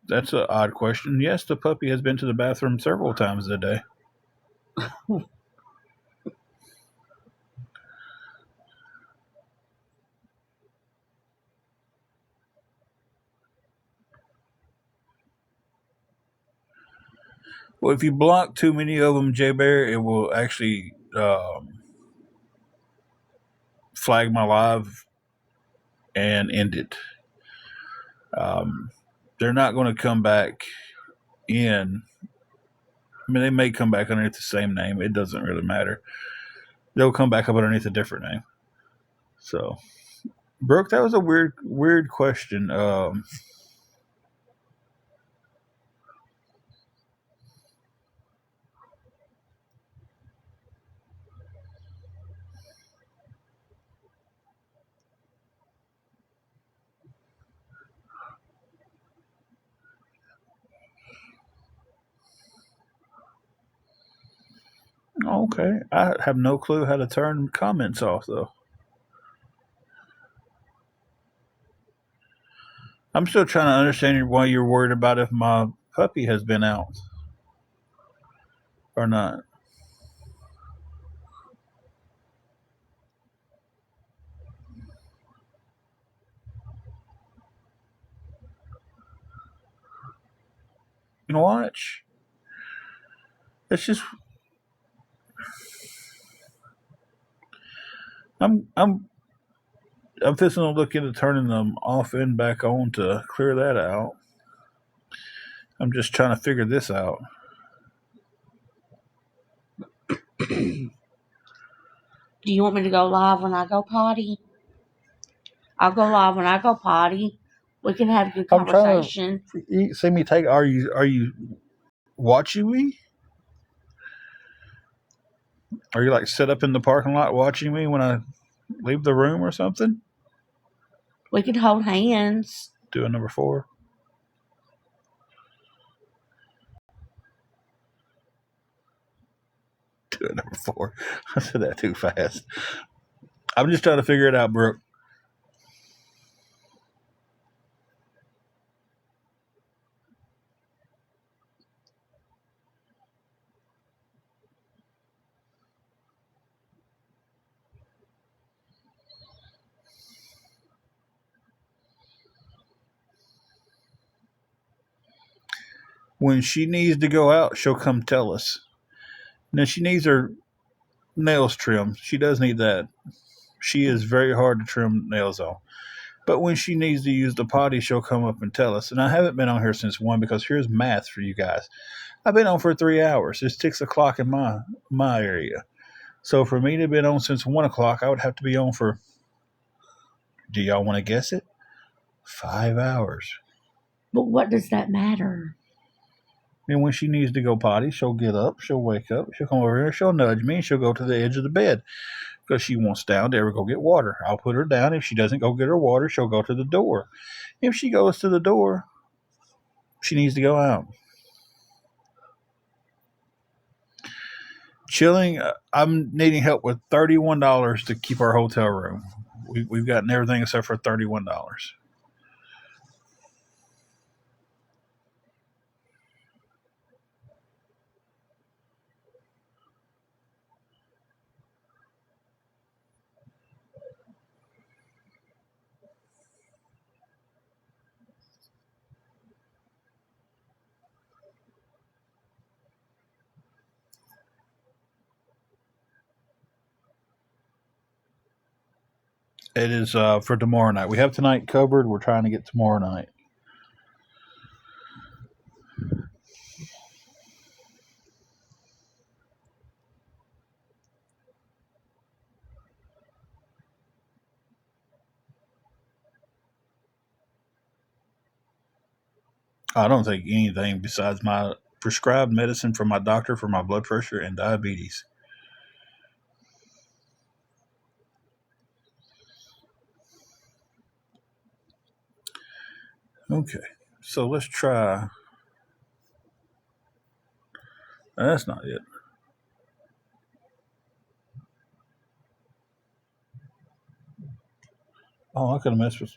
that's an odd question. Yes, the puppy has been to the bathroom several times a day. Well, if you block too many of them, Jay Bear, it will actually flag my live and end it. They're not going to come back in. I mean, they may come back underneath the same name. It doesn't really matter. They'll come back up underneath a different name. So, Brooke, that was a weird question. Okay, I have no clue how to turn comments off though. I'm still trying to understand why you're worried about if my puppy has been out or not. You know, watch. It's just I'm fixing to look into turning them off and back on to clear that out. I'm just trying to figure this out. Do you want me to go live when I go potty? I'll go live when I go potty. We can have a good conversation. See me take. Are you watching me? Are you like set up in the parking lot watching me when I leave the room or something? We can hold hands. Doing number 4. Doing number 4. I said that too fast. I'm just trying to figure it out, Brooke. When she needs to go out, she'll come tell us. Now, she needs her nails trimmed. She does need that. She is very hard to trim nails on. But when she needs to use the potty, she'll come up and tell us. And I haven't been on here since 1 because here's math for you guys. I've been on for 3 hours. It's 6 o'clock in my area. So for me to have been on since 1 o'clock, I would have to be on for, do y'all want to guess it? 5 hours. But what does that matter? And when she needs to go potty, she'll get up, she'll wake up, she'll come over here, she'll nudge me, and she'll go to the edge of the bed because she wants down to ever go get water. I'll put her down. If she doesn't go get her water, she'll go to the door. If she goes to the door, she needs to go out. Chilling, I'm needing help with $31 to keep our hotel room. We've gotten everything except for $31. It is for tomorrow night. We have tonight covered. We're trying to get tomorrow night. I don't take anything besides my prescribed medicine from my doctor for my blood pressure and diabetes. Okay, so let's try. That's not it. Oh, I could have messed with.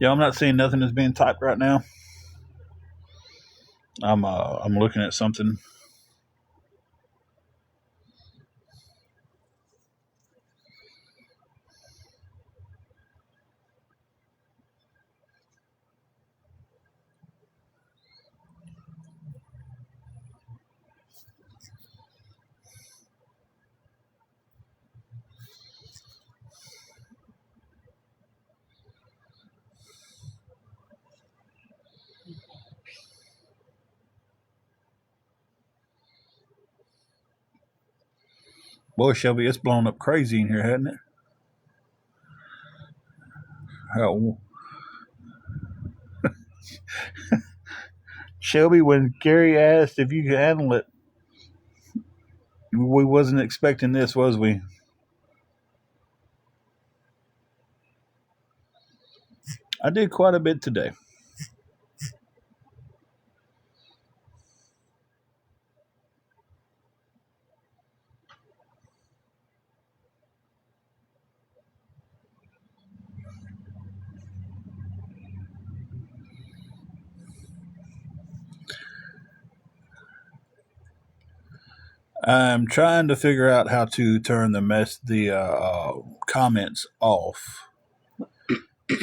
Yeah, I'm not seeing nothing that's being typed right now. I'm looking at something. Boy, Shelby, it's blown up crazy in here, hasn't it? How, Shelby, when Gary asked if you could handle it, we wasn't expecting this, was we? I did quite a bit today. I'm trying to figure out how to turn the comments off.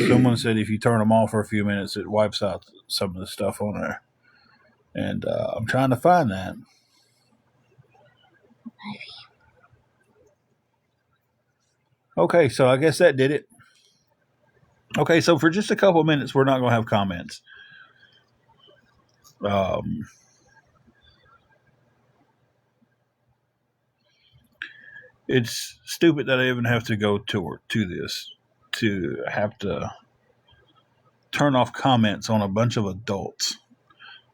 Someone said if you turn them off for a few minutes, it wipes out some of the stuff on there, and I'm trying to find that. Okay, so I guess that did it. Okay, so for just a couple of minutes, we're not going to have comments. Um, It's stupid that I even have to go to this to have to turn off comments on a bunch of adults.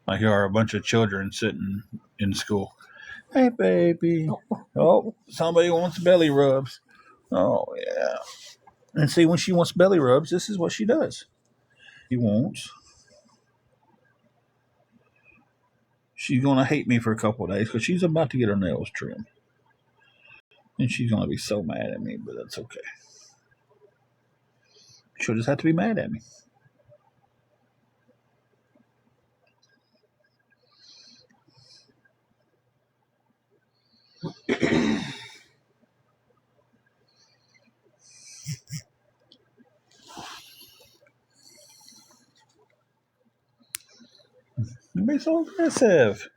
Like there are a bunch of children sitting in school. Hey, baby. Oh, somebody wants belly rubs. Oh, yeah. And see, when she wants belly rubs, this is what she does. She's going to hate me for a couple of days because she's about to get her nails trimmed. And she's going to be so mad at me, but that's okay. She'll just have to be mad at me. Don't be so aggressive.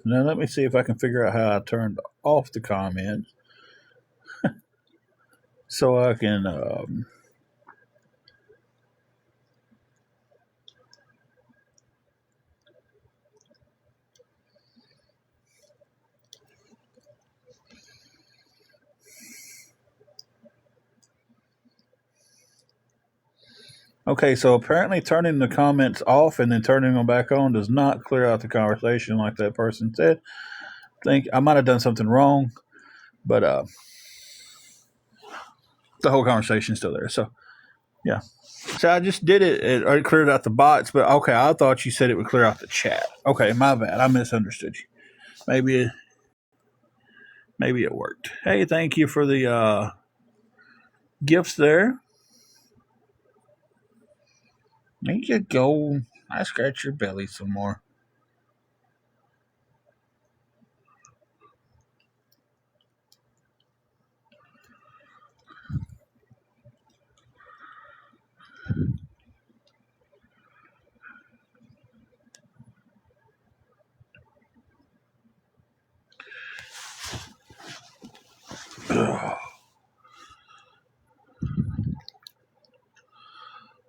Now let me see if I can figure out how I turned off the comments so I can. Okay, so apparently turning the comments off and then turning them back on does not clear out the conversation like that person said. Think I might have done something wrong, but the whole conversation's still there. So yeah. So I just did it. It cleared out the bots, but okay, I thought you said it would clear out the chat. Okay, my bad. I misunderstood you. Maybe it worked. Hey, thank you for the gifts there. There you go. I scratch your belly some more.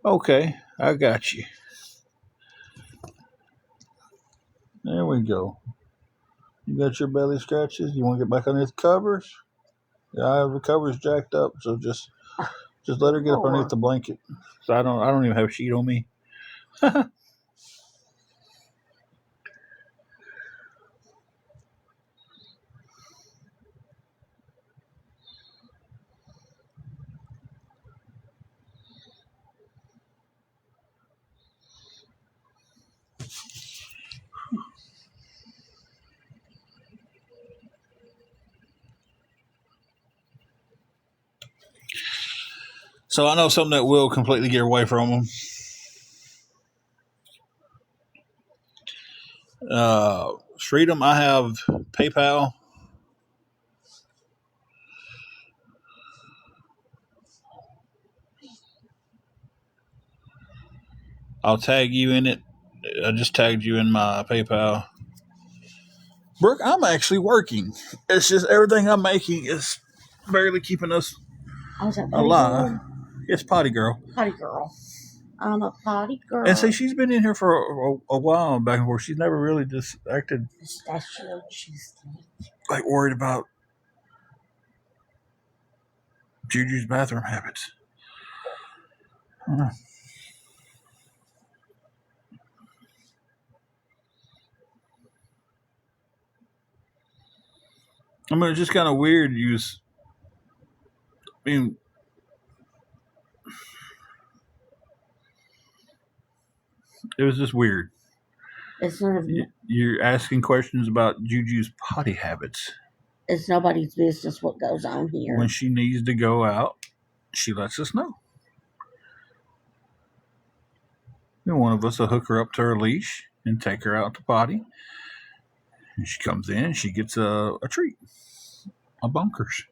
Okay, I got you. There we go. You got your belly scratches? You want to get back underneath the covers? Yeah, I have the covers jacked up, so just let her get up underneath the blanket. So I don't even have a sheet on me. So I know something that will completely get away from them. Freedom, I have PayPal. I'll tag you in it. I just tagged you in my PayPal. Brooke, I'm actually working. It's just everything I'm making is barely keeping us alive. Girl? It's Potty Girl. Potty Girl. I'm a potty girl. And see, she's been in here for a while back and forth. She's never really just acted like worried about Juju's bathroom habits. I mean, it's just kind of weird. It was just weird. It's none of You're asking questions about Juju's potty habits. It's nobody's business what goes on here. When she needs to go out, she lets us know. And one of us will hook her up to her leash and take her out to potty. And she comes in, she gets a treat, a bunkers.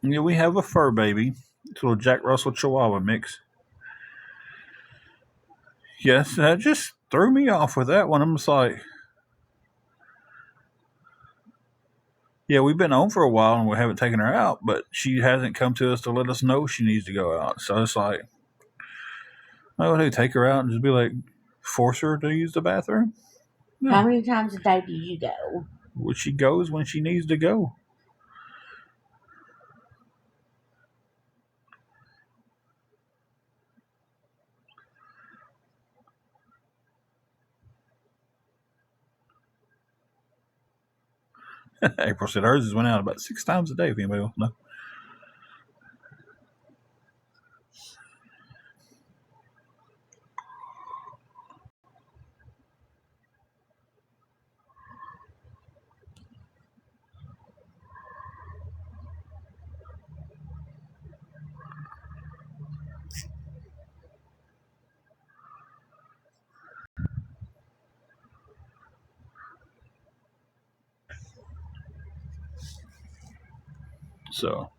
Yeah, we have a fur baby. It's a little Jack Russell Chihuahua mix. Yes, that just threw me off with that one. I'm just like, yeah, we've been home for a while and we haven't taken her out, but she hasn't come to us to let us know she needs to go out. So it's like, I would take her out and just be like, force her to use the bathroom. How many times a day do you go? Well, she goes when she needs to go. April said hers has went out about 6 times a day, if anybody wants to know. So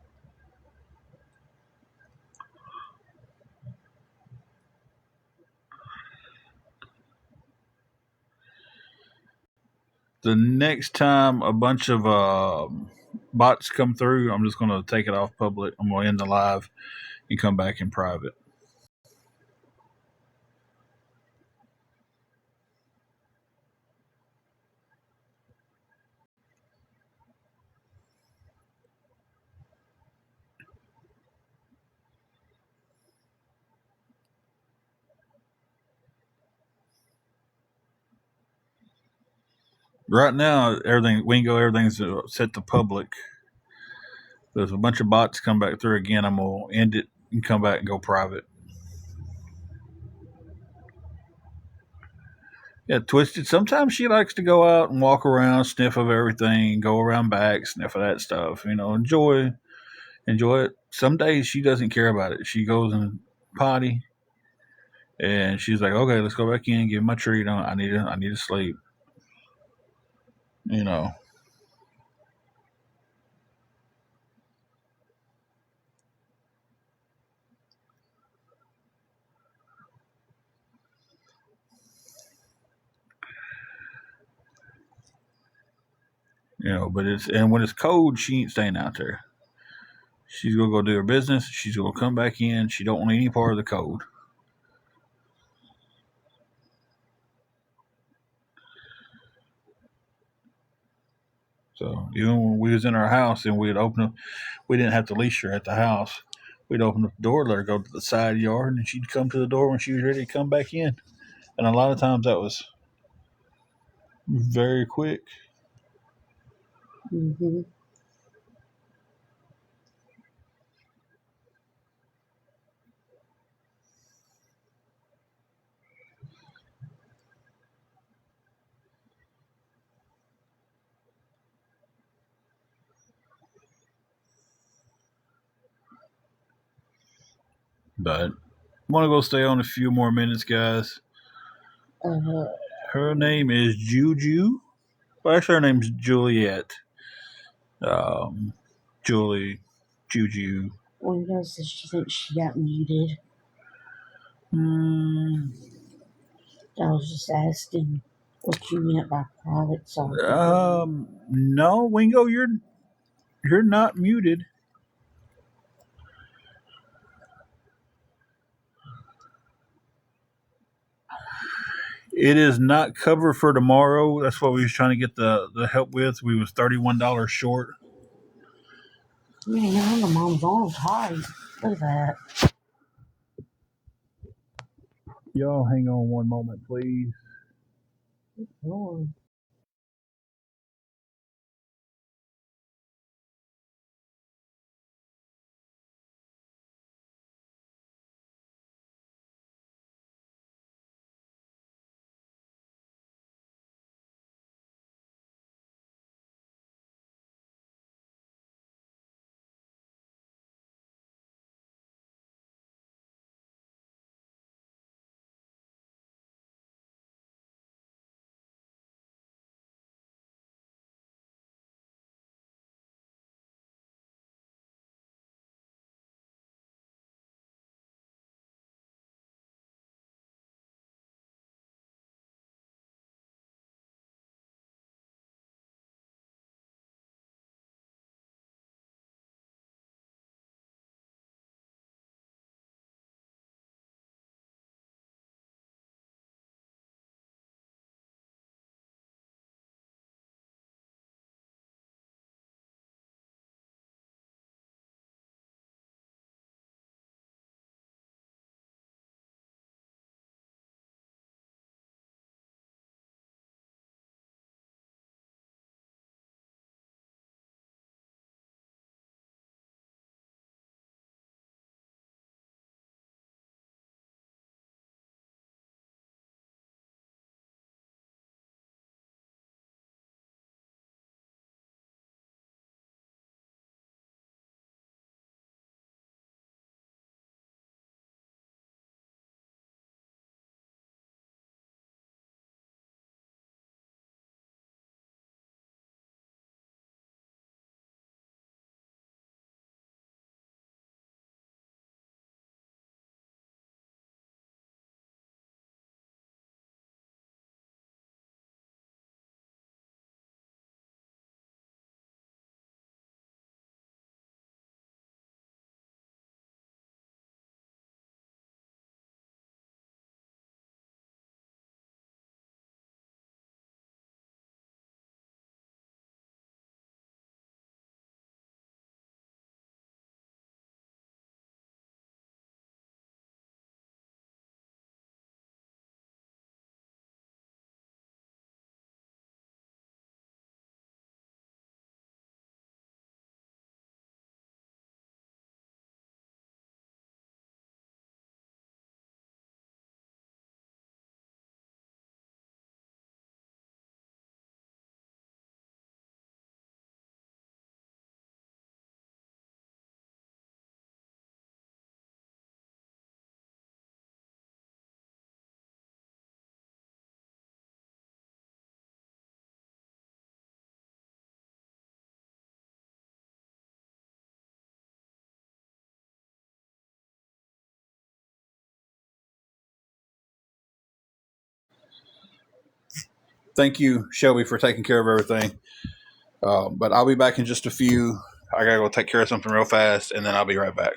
the next time a bunch of bots come through, I'm just going to take it off public. I'm going to end the live and come back in private. Right now, everything Wingo, everything's set to public. There's a bunch of bots come back through again. I'm gonna end it and come back and go private. Yeah, Twisted. Sometimes she likes to go out and walk around, sniff of everything, go around back, sniff of that stuff. Enjoy it. Some days she doesn't care about it. She goes and potty, and she's like, "Okay, let's go back in, give my treat. I need to sleep." You know, But when it's cold, she ain't staying out there. She's gonna go do her business. She's gonna come back in. She don't want any part of the cold. So even when we was in our house and we didn't have to leash her at the house. We'd open up the door, let her go to the side yard, and she'd come to the door when she was ready to come back in. And a lot of times that was very quick. Mm-hmm. But I want to go stay on a few more minutes, guys. Uh, Her name is Juju. Well, actually, her name's Juliet. Um, Julie, Juju. Wingo says she thinks she got muted. Mm, I was just asking what you meant by private, so I could hear you. no, Wingo, you're not muted. It is not covered for tomorrow. That's what we was trying to get the help with. We was $31 short. Man, now the mom's arm tight. Look at that. Y'all hang on one moment, please. Lord. thank you, Shelby, for taking care of everything. But I'll be back in just a few. I gotta go take care of something real fast, and then I'll be right back.